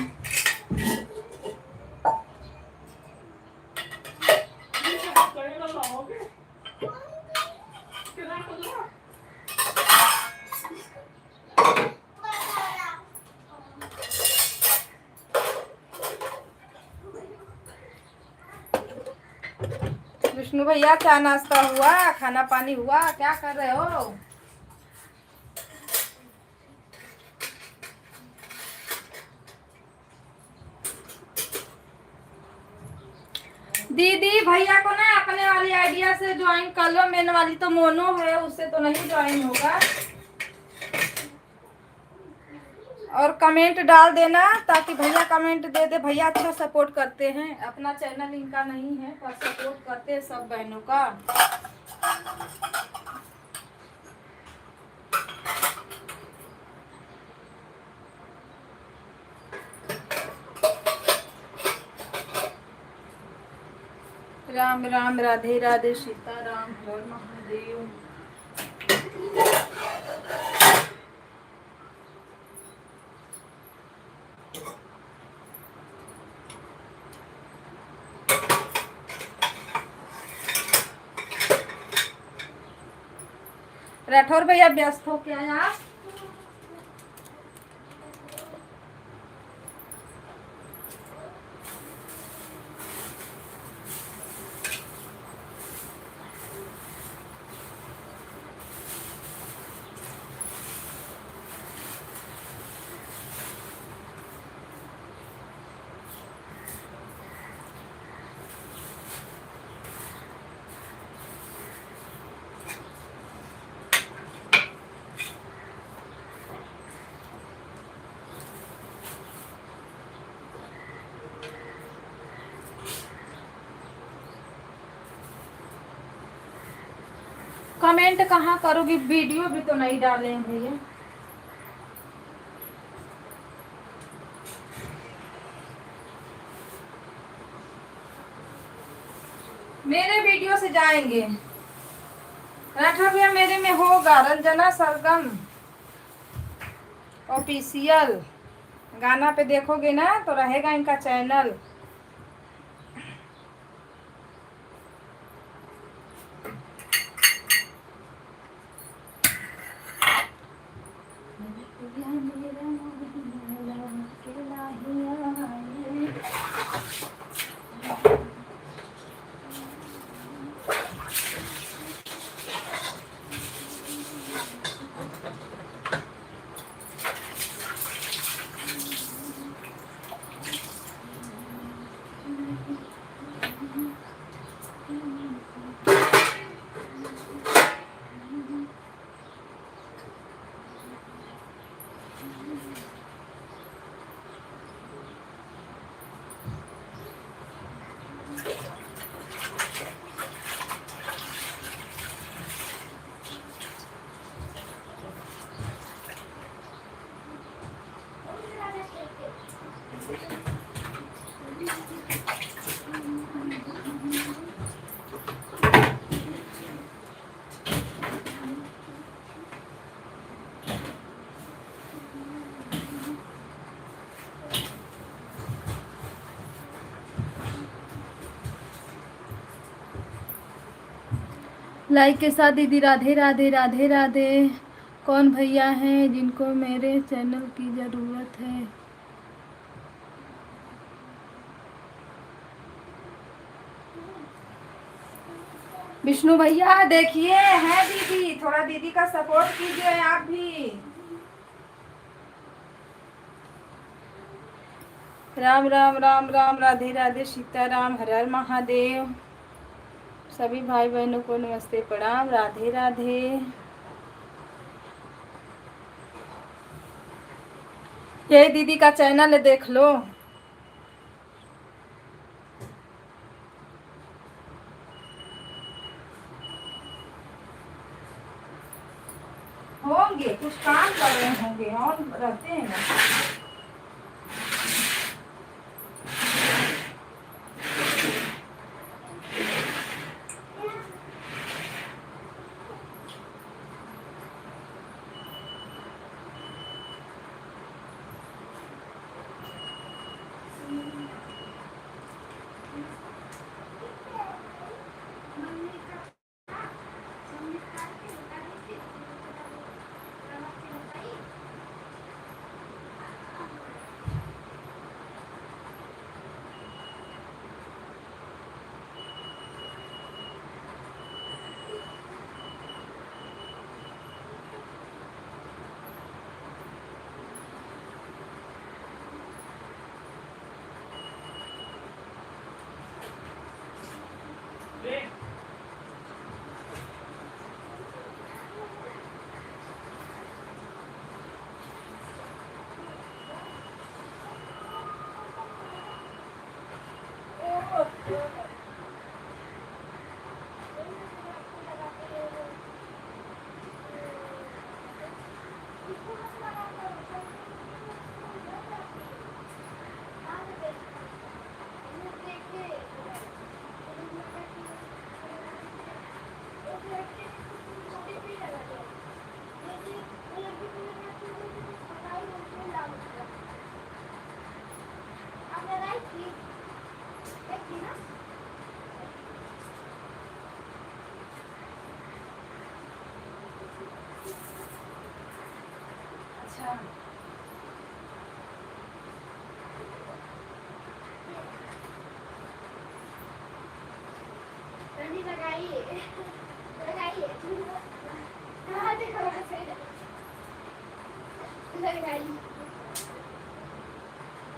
विष्णु भैया क्या नाश्ता हुआ, खाना पानी हुआ, क्या कर रहे हो? दीदी भैया को ना अपने वाली आइडिया से ज्वाइन कर लो, मेन वाली तो मोनो है, उससे तो नहीं ज्वाइन होगा। और कमेंट डाल देना ताकि भैया कमेंट दे दे। भैया अच्छा सपोर्ट करते हैं, अपना चैनल इनका नहीं है पर सपोर्ट करते हैं सब बहनों का। राम राम, राधे राधे, सीताराम, हर महादेव। राठौर भैया व्यस्त हो क्या आप? कमेंट कहाँ करोगी, वीडियो भी तो नहीं डाले हैं भैया। मेरे वीडियो से जाएंगे। राठौर भैया मेरे में होगा, रंजना सरगम ऑफिशियल गाना पे देखोगे ना तो रहेगा इनका चैनल। लाइक के साथ दीदी राधे राधे, राधे राधे। कौन भैया हैं जिनको मेरे चैनल की ज़रूरत है? विष्णु भैया देखिए है दीदी, थोड़ा दीदी का सपोर्ट कीजिए आप भी। राम राम, राम राम, राधे राधे, सीताराम, हर हर महादेव। सभी भाई बहनों को नमस्ते प्रणाम, राधे राधे। ये दीदी का चैनल है, देख लो। होंगे कुछ काम कर रहे होंगे और रहते हैं ना।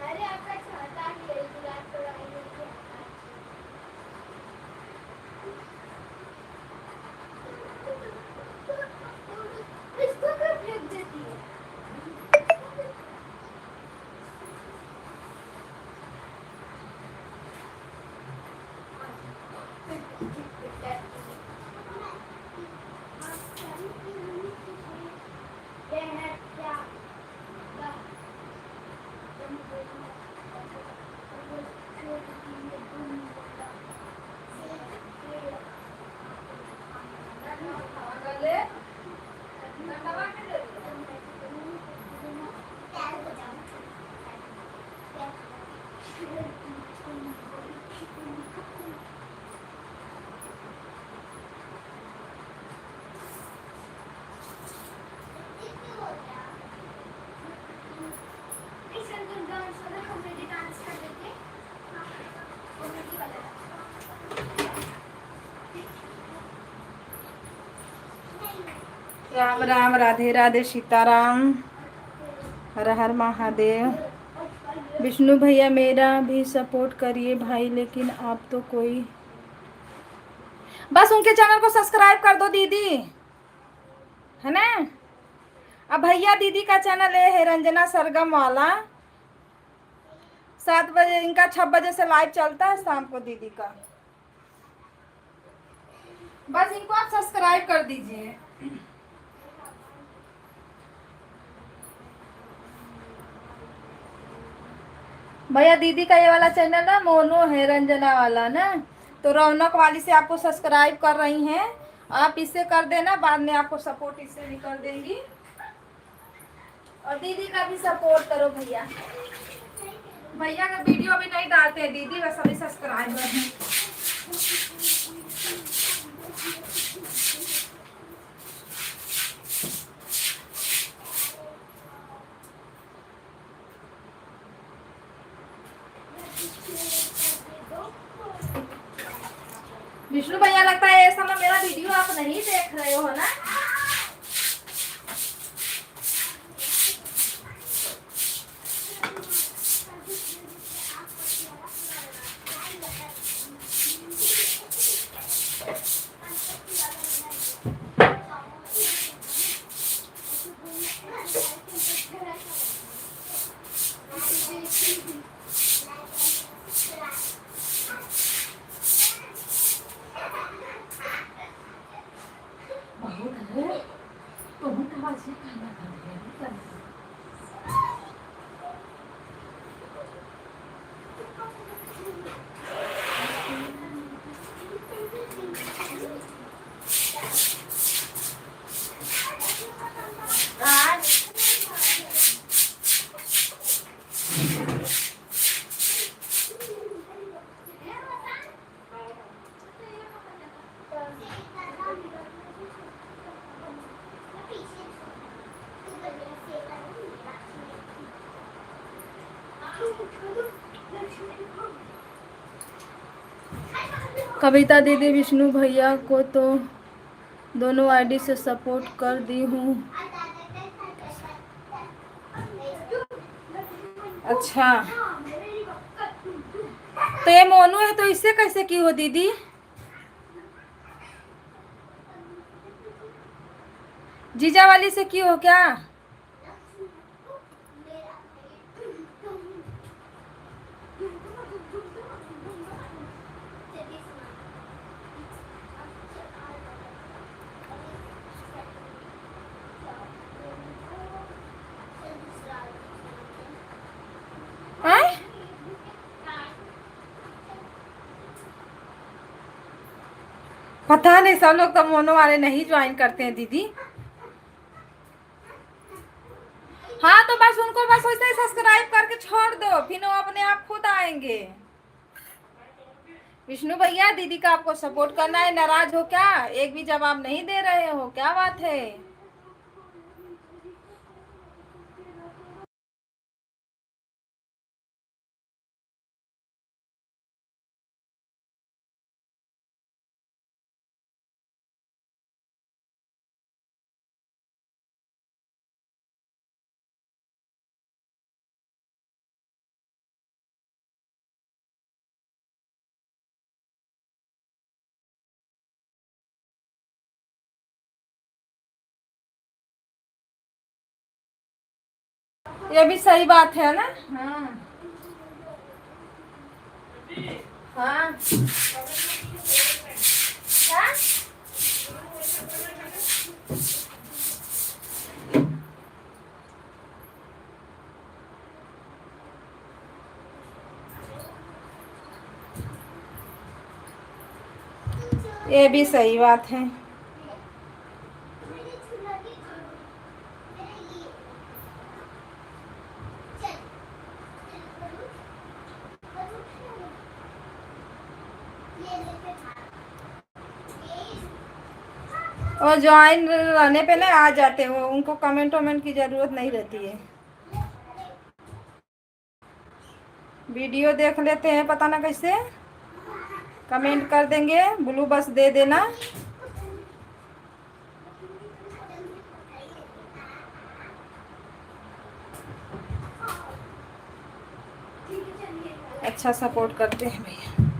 अरे आपका छाता इसको क्यों फेंक देती है? राम राम, राधे राधे, सीताराम, हर हर महादेव। विष्णु भैया मेरा भी सपोर्ट करिए भाई, लेकिन आप तो कोई, बस उनके चैनल को सब्सक्राइब कर दो दीदी, है ना। अब भैया दीदी का चैनल है रंजना सरगम वाला, 7 बजे इनका, 6 बजे से लाइव चलता है शाम को दीदी का। बस इनको आप सब्सक्राइब कर दीजिए। भैया दीदी का ये वाला चैनल ना मोनू है, रंजना वाला ना, तो रौनक वाली से आपको सब्सक्राइब कर रही हैं, आप इससे कर देना, बाद में आपको सपोर्ट इससे भी कर देंगी। और दीदी का भी सपोर्ट करो भैया। भैया का वीडियो भी नहीं डालते हैं दीदी, बस अभी सब्सक्राइबर हैं। विष्णु भैया लगता है इस समय मेरा वीडियो आप नहीं देख रहे हो ना। कविता दीदी विष्णु भैया को तो दोनों आईडी से सपोर्ट कर दी हूँ। अच्छा, तो ये मोनू है तो इससे कैसे की हो दीदी? जीजा वाली से की हो क्या? हैं? पता नहीं, सब लोग तो मोनो वाले नहीं ज्वाइन करते हैं दीदी। हाँ तो बस उनको बस वैसे ही सब्सक्राइब करके छोड़ दो, फिर वो अपने आप खुद आएंगे। विष्णु भैया दीदी का आपको सपोर्ट करना है, नाराज हो क्या? एक भी जवाब नहीं दे रहे हो, क्या बात है? ये भी सही बात है ना। हाँ हाँ हाँ? ये भी सही बात है। और ज्वाइन रहने पे ना आ जाते हो, उनको कमेंट वमेंट की जरूरत नहीं रहती है। वीडियो देख लेते हैं, पता ना कैसे कमेंट कर देंगे, ब्लू बस दे देना। अच्छा सपोर्ट करते हैं भैया।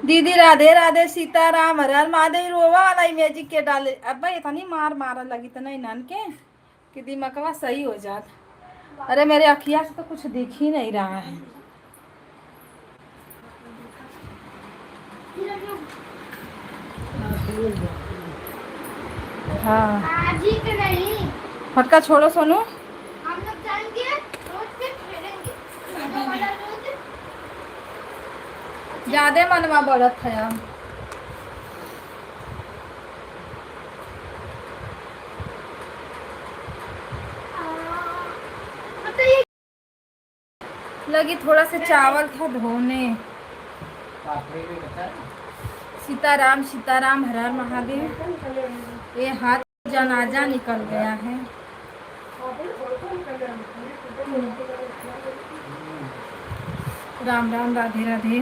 दीदी राधे राधे सीताराम हर हर महादेव रोवा वाला मैजिक के डाले अब भाई इतनी मार मारा लगी तो नहीं नान के कि दिमागवा सही हो जात। अरे मेरे अखिया से तो कुछ दिख ही नहीं रहा है। हाँ आज ही के नहीं, फटका छोड़ो सोनू। हम लोग जाएंगे रोज पे खेलेंगे वो वाला रोज। ज्यादा मनवा बढ़त है अब। बताइए लगी थोड़ा सा चावल था धोने। सीताराम सीताराम हर हर महादेव। ये हाथ जनाजा निकल गया है। राम राम राधे राधे।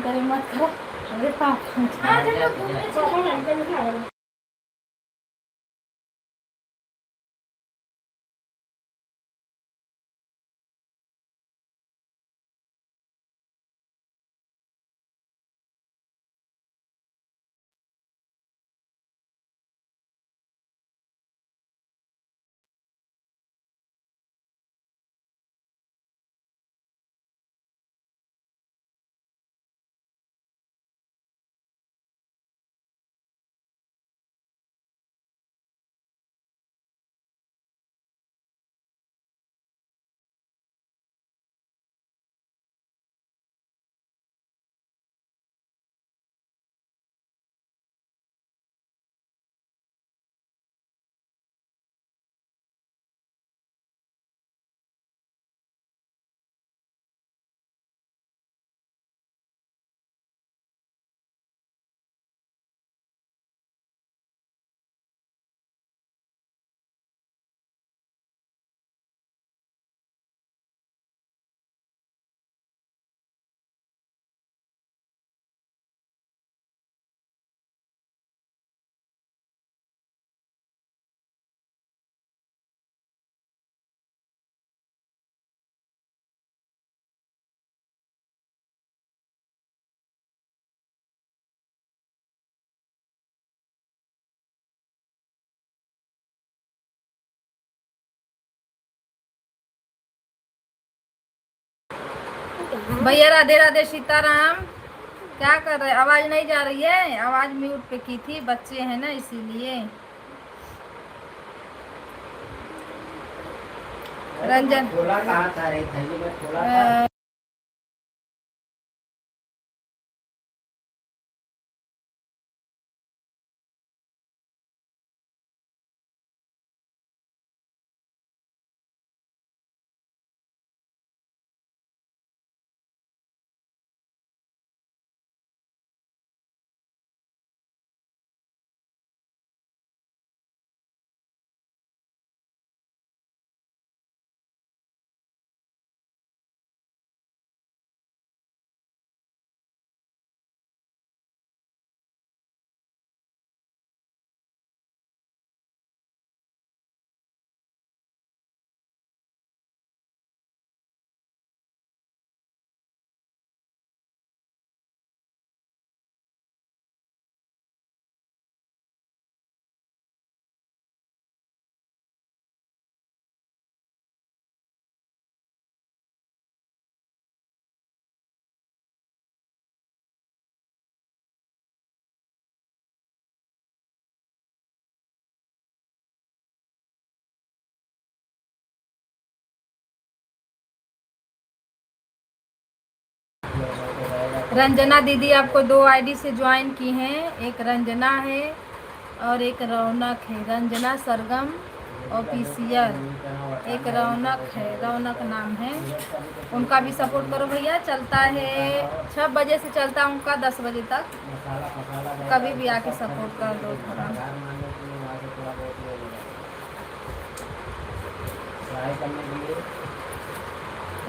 करे मत करो। अरे पाप आज हम लोग घूमने चलेंगे। भैया राधे राधे सीताराम। क्या कर रहे? आवाज नहीं जा रही है? आवाज म्यूट पे की थी, बच्चे हैं ना इसीलिए। रंजन रंजना दीदी आपको 2 आईडी से ज्वाइन की हैं। एक रंजना है और एक रौनक है। रंजना सरगम ऑफिशियल, एक रौनक है, रौनक नाम है। उनका भी सपोर्ट करो भैया। चलता है 6 बजे से चलता है उनका 10 बजे तक। कभी भी आके सपोर्ट कर दो थोड़ा।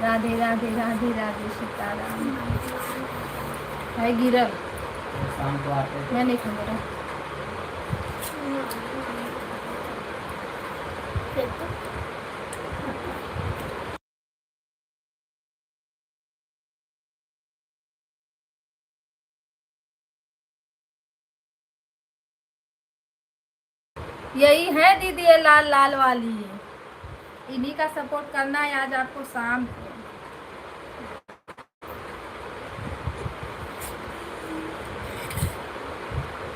राधे राधे राधे राधे सीताराम। है गिरल मैं नहीं खा रहा। फेंक दो। यही है दीदी, ये लाल लाल वाली है, इन्हीं का सपोर्ट करना है आज आपको शाम को।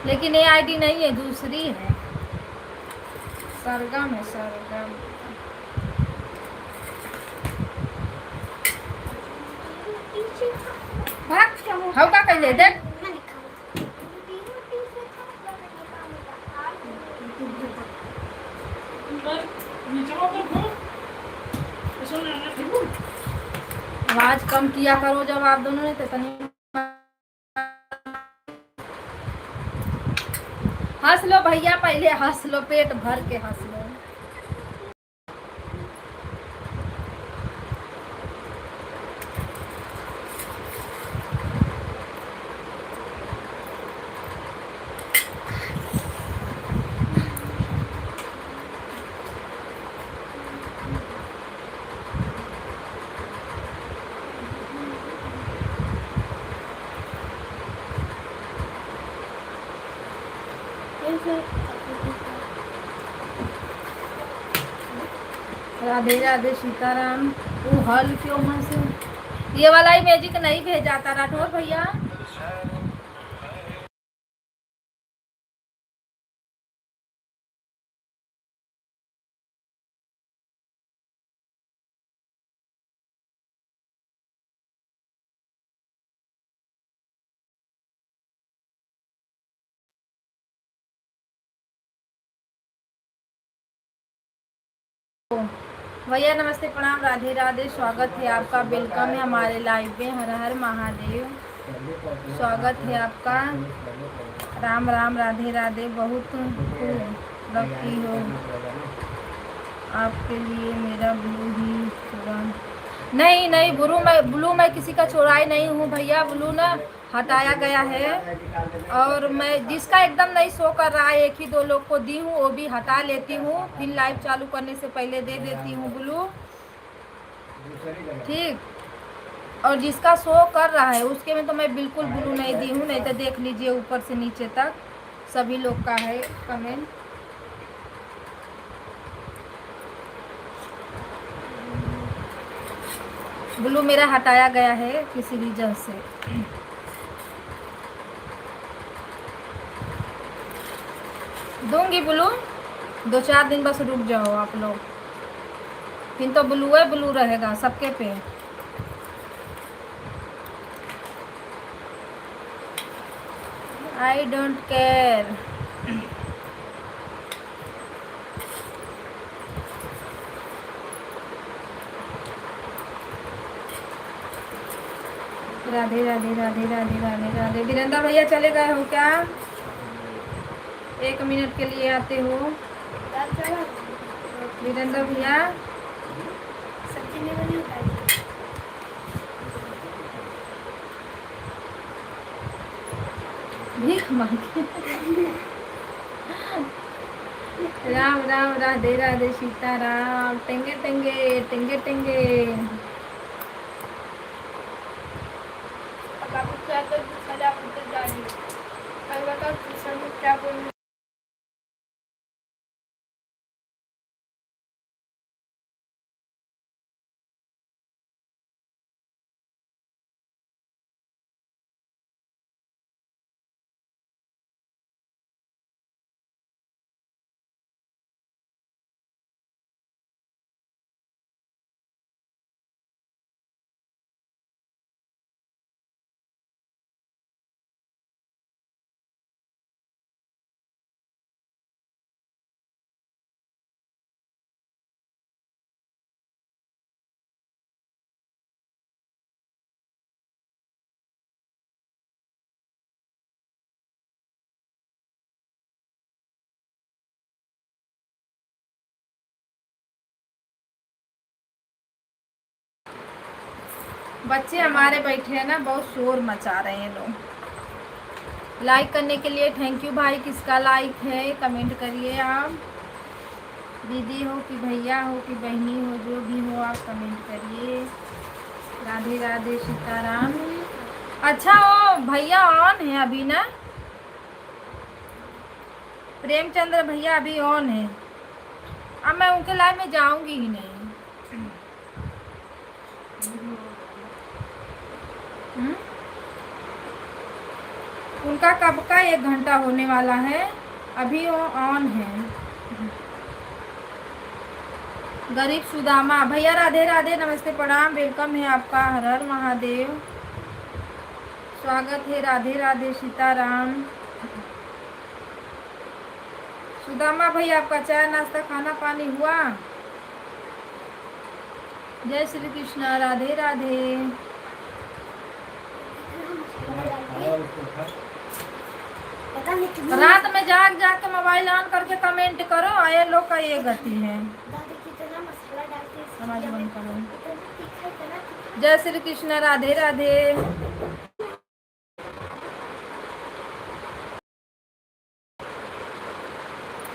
लेकिन ये आईडी नहीं है, दूसरी है, सरगम है, सरगम। भाग हाउ का कह ले देख। मैंने खाया। आवाज कम किया करो जब आप दोनों ने, तो तनी हंस लो भैया, पहले हंस लो, पेट भर के हंस लो। राधे राधे सीताराम। वो हल क्यों हंसे, ये वाला ही मैजिक नहीं भेजा था राठौर भैया। भैया नमस्ते, प्रणाम, राधे राधे, स्वागत है आपका, वेलकम है हमारे लाइव में। हर हर महादेव, स्वागत है आपका। राम राम, राधे राधे। बहुत खूब लगती हो आपके लिए मेरा ब्लू ही तुरंत। नहीं नहीं, ब्लू मैं किसी का चुराई नहीं हूँ भैया, ब्लू ना हटाया गया है। और मैं जिसका एकदम नहीं शो कर रहा है, एक ही दो लोग को दी हूँ, वो भी हटा लेती हूँ, फिर लाइव चालू करने से पहले दे देती हूँ ब्लू, ठीक। और जिसका शो कर रहा है उसके में तो मैं बिल्कुल ब्लू नहीं दी हूँ, नहीं तो देख लीजिए ऊपर से नीचे तक सभी लोग का है कमेंट। ब्लू मेरा हटाया गया है किसी रीजन से। दूंगी ब्लू, 2-4 दिन बस रुक जाओ आप लोग, फिर तो ब्लू है, ब्लू रहेगा सबके पे। I don't care. Radhe Radhe Radhe Radhe Radhe Radhe. Virendra भैया चले गए हो क्या? 1 मिनट के लिए आते हो वीरेंद्र भैया? सब्जी नहीं बनी उतारी। भीख मांगे। राम राम, राधे राधे, सीताराम। टेंगे टेंगे टेंगे टेंगे। बाबू क्या तो दूसरा पुत्र जानी कल का दूसरा में क्या बोल। बच्चे हमारे बैठे हैं ना, बहुत शोर मचा रहे हैं लोग। लाइक करने के लिए थैंक यू भाई। किसका लाइक है कमेंट करिए आप। दीदी हो कि भैया हो कि बहनी हो, जो भी हो आप कमेंट करिए। राधे राधे सीताराम। अच्छा वो भैया ऑन है अभी ना, प्रेमचंद्र भैया अभी ऑन है। अब मैं उनके लाइव में जाऊंगी ही नहीं। हम्म? उनका कब का 1 घंटा होने वाला है, अभी वो ऑन है। गरीब सुदामा भैया राधे राधे, नमस्ते प्रणाम, वेलकम है आपका, हर हर महादेव, स्वागत है, राधे राधे सीताराम। सुदामा भैया आपका चाय नाश्ता खाना पानी हुआ? जय श्री कृष्ण, राधे राधे। पता नहीं कितना रात में जाग जाग के मोबाइल ऑन करके कमेंट करो, ये लोग का ये गति है। दादी कितना मसाला डालते हैं इस आवाज सब्जी में। बंद करो। इतना तीखा इतना तीखा। जय श्री कृष्ण, राधे राधे।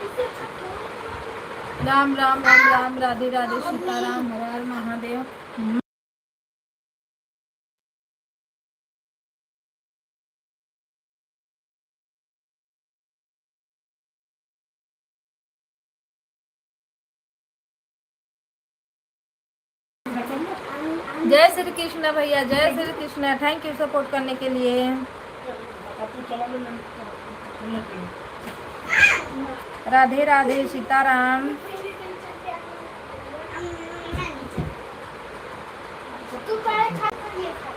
इससे अच्छा कौन- राम राम राम राम, राधे राधे सीताराम, हर हर महादेव। जय श्री कृष्ण भैया, जय Shri Krishna, thank you support करने के लिए। राधे राधे सीताराम। तू पहले खा कर ये खा।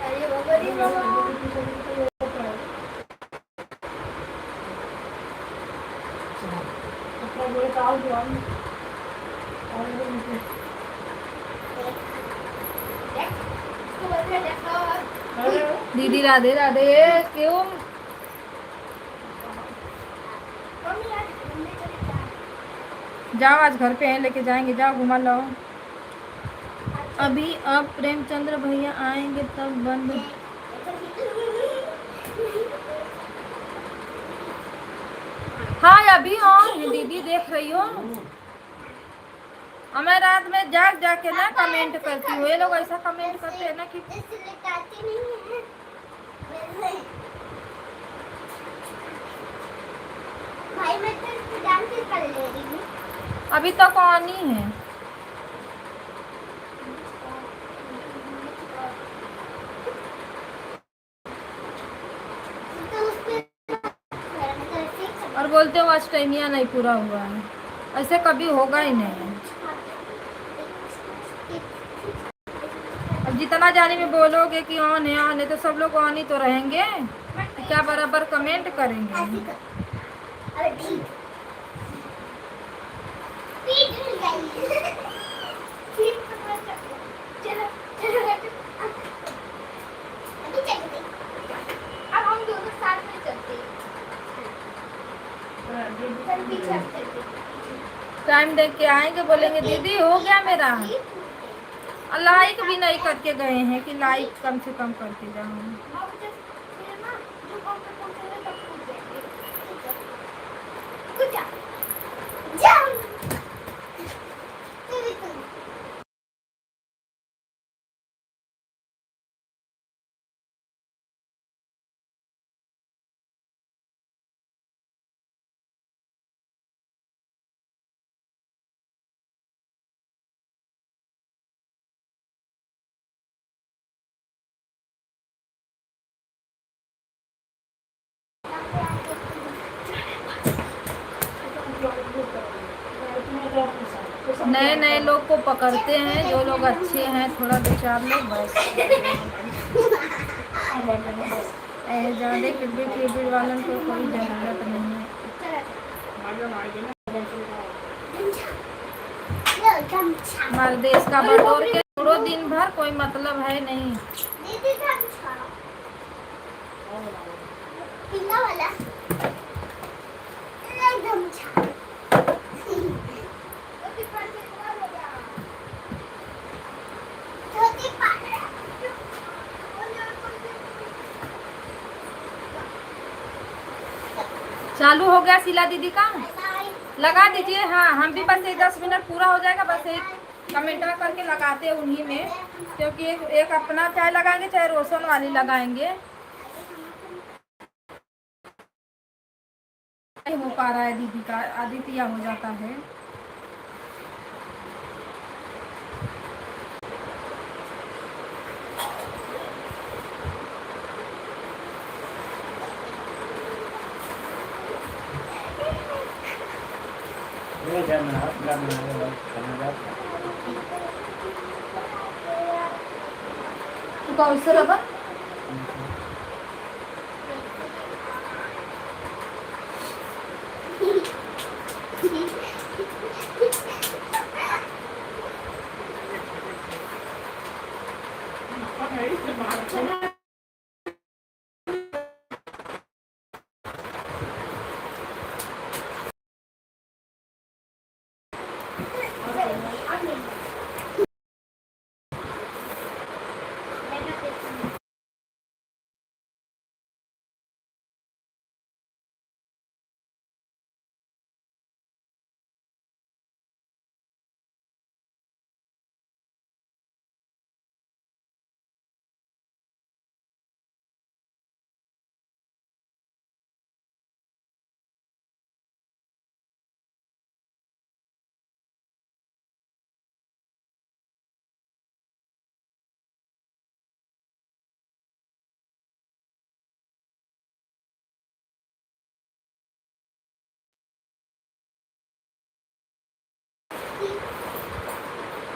अरे बाबा रे बाबा। इसको बदले देखो। दीदी राधे राधे। क्यों? मम्मी आज घूमने चले जाएं। जाओ आज घर पे हैं, लेके जाएंगे, जाओ घुमा लाओ। अभी अब प्रेमचंद्र भैया आएंगे तब बंद। हाँ अभी ऑन है दीदी, देख रही हो। और मैं रात में जाग जाग के ना कमेंट करती हूँ, ये लोग ऐसा कमेंट करते हैं ना कि इसलिए काटी नहीं है वैसे। भाई मैं तो इसको डांस कर ले रही हूँ। अभी तक ऑन ही है। तो उस पे और बोलते हो अष्टमिया नहीं पूरा हुआ है, ऐसे कभी होगा ही नहीं। अब जितना जाने में बोलोगे कि ऑन है तो सब लोग ऑन ही तो रहेंगे, क्या बराबर कमेंट करेंगे। अरे ठीक पीठ हिल गई। पीठ पकड़ कर चलो चलो अभी चलते। अब हम दोनों साथ में चलते चल पीछे चलते। टाइम देख के आएंगे, बोलेंगे दीदी हो गया मेरा। और लाइक भी नहीं करके गए हैं कि लाइक कम से कम करके जाओ। नए नए लोग को पकड़ते हैं, जो लोग अच्छे हैं थोड़ा 2-4 लोग बस। ज़्यादा किरबिर वालों को कोई ज़रूरत नहीं है। हमारे देश का बटोर के छोड़ो, दिन भर कोई मतलब है नहीं। हो गया शीला दीदी का? लगा दीजिए। हाँ, हम भी बस 10 मिनट पूरा हो जाएगा, बस एक कमेंट में करके लगाते हैं उन्हीं में, क्योंकि एक अपना चाय लगाएंगे चाहे रोशन वाली लगाएंगे। नहीं हो पा रहा है दीदी का, आदित्य हो जाता है। कौन सा रबा?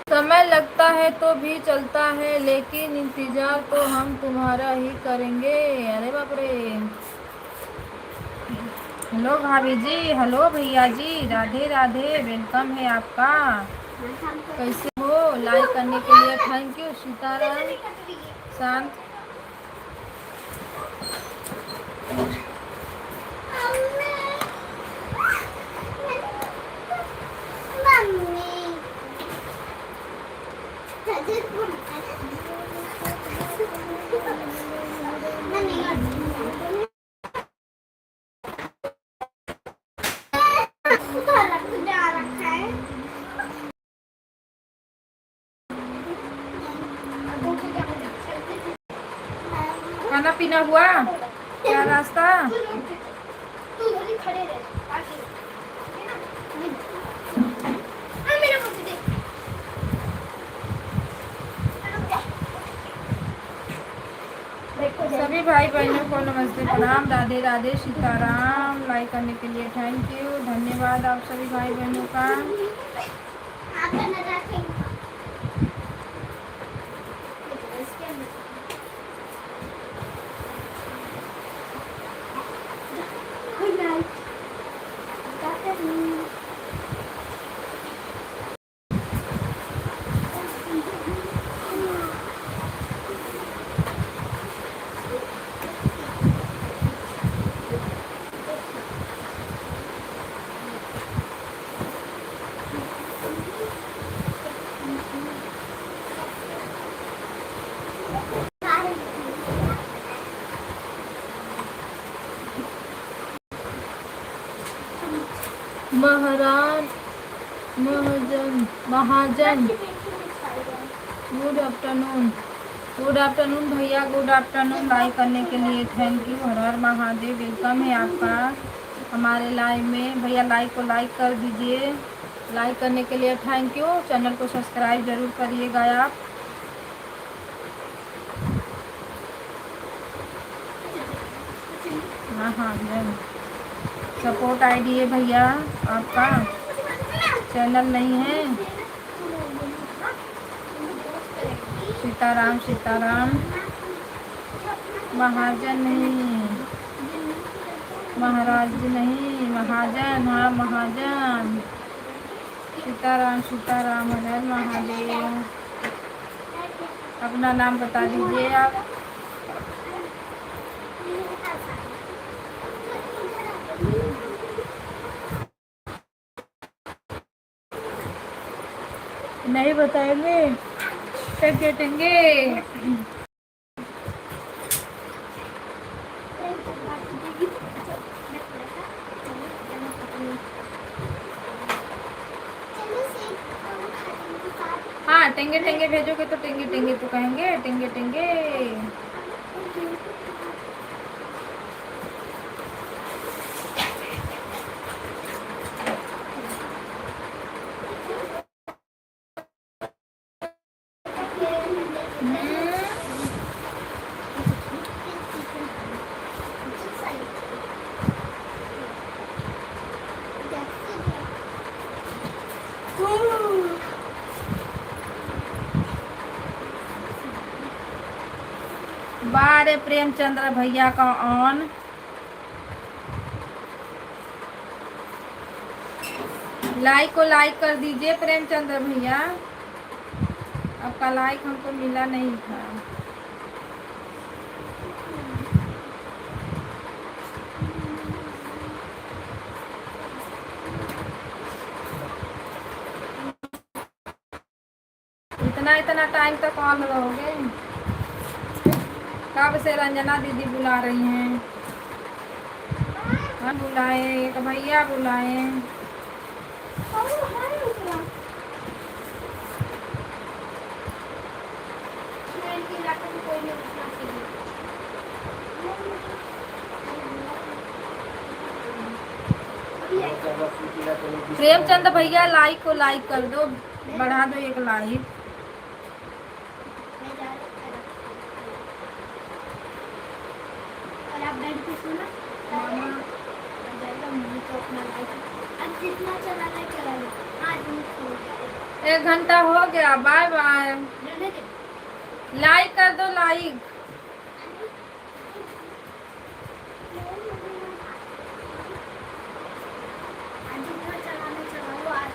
समय लगता है तो भी चलता है, लेकिन इंतजार तो हम तुम्हारा ही करेंगे। अरे बाप रे। हेलो भाभी जी, हेलो भैया जी, राधे राधे, वेलकम है आपका। कैसे हो? लाइक करने के लिए थैंक यू। सीताराम शांत। खाना पीना हुआ? क्या रास्ता? सभी भाई बहनों को नमस्ते, प्रणाम, राधे राधे, सीताराम। लाइक करने के लिए थैंक यू, धन्यवाद आप सभी भाई बहनों का। महाराज महाजन गुड आफ्टरनून। गुड आफ्टरनून भैया, गुड आफ्टरनून। लाइक करने के लिए thank you. Her her Mahadev, welcome है आपका हमारे लाइव में। भैया लाइक को लाइक कर दीजिए। लाइक करने के लिए थैंक यू। चैनल को सब्सक्राइब जरूर करिएगा आप। हाँ हाँ सपोर्ट आईडी है भैया आपका, चैनल नहीं है। सीताराम सीताराम। महाजन नहीं, महाराज नहीं, महाजन। हाँ महाजन। सीताराम सीताराम, हर हर महादेव। अपना नाम बता दीजिए आप। नहीं बताएंगे क्या कटेंगे? टेंगे टेंगे भेजोगे तो टेंगे टेंगे तो कहेंगे टेंगे टेंगे। बारे प्रेमचंद्र भैया का ऑन। लाइक को लाइक कर दीजिए प्रेमचंद्र भैया, आपका लाइक हमको मिला नहीं था। इतना टाइम तक ऑन रहोगे? कब से रंजना दीदी बुला रही हैं? हाँ बुलाए, एक भैया बुलाए। प्रेमचंद भैया लाइक को लाइक कर दो, बढ़ा दो एक लाइक। और आप बेड पे सोना, जितना चलाना है चला लो। आज 1 घंटा हो गया, बाय बाय। लाइक कर दो लाइक। जितना चलाना चला लो। आज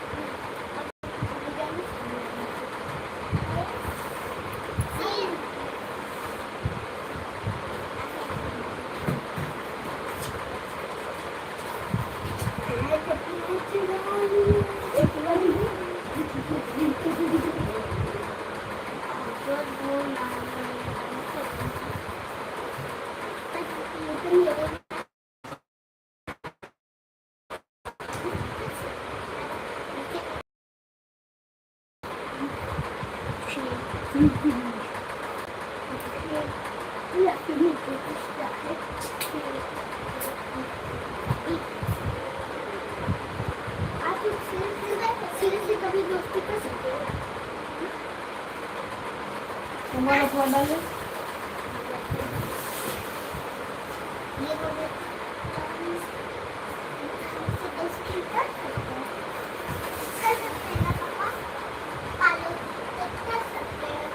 कभी दोस्ती कर सकते हो। तुम्हारा फोन डालो। ये दोस्ती कर सकते हो। कर सकते हैं ना पापा? पालो तो कर सकते हैं।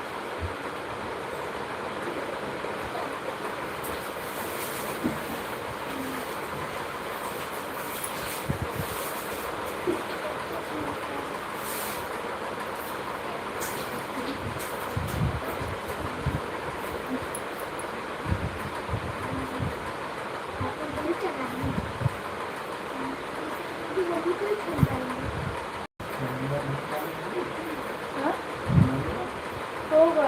होगा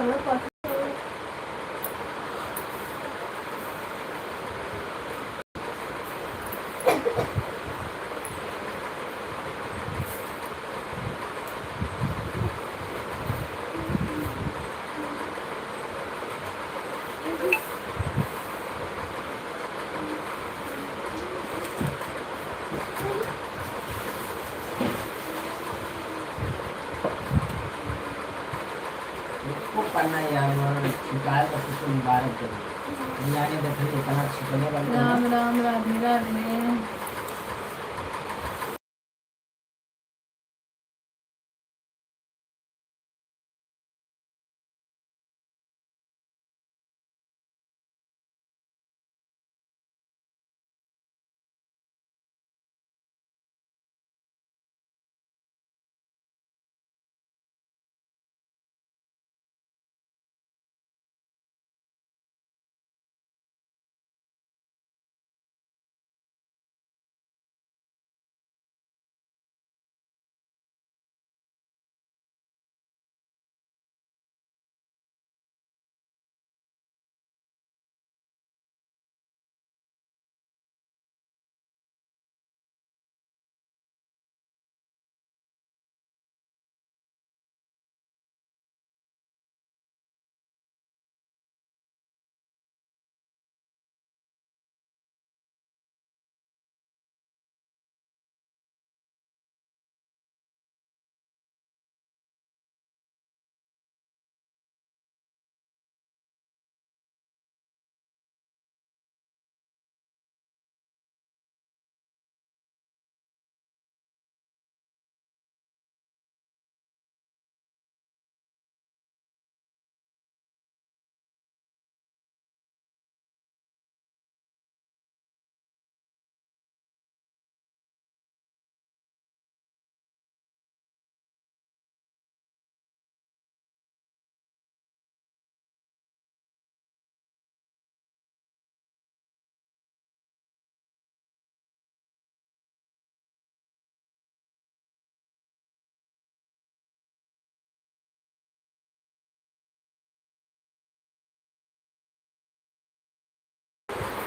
पढ़ना यार शिकायत तो मुबारक करो यानी देखिए इतना छिपने वाले राम राम राधे राधे।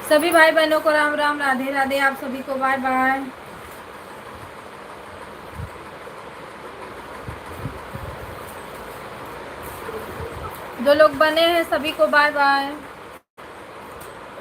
सभी भाई बहनों को राम राम, राधे राधे। आप सभी को बाय बाय। जो लोग बने हैं सभी को बाय बाय।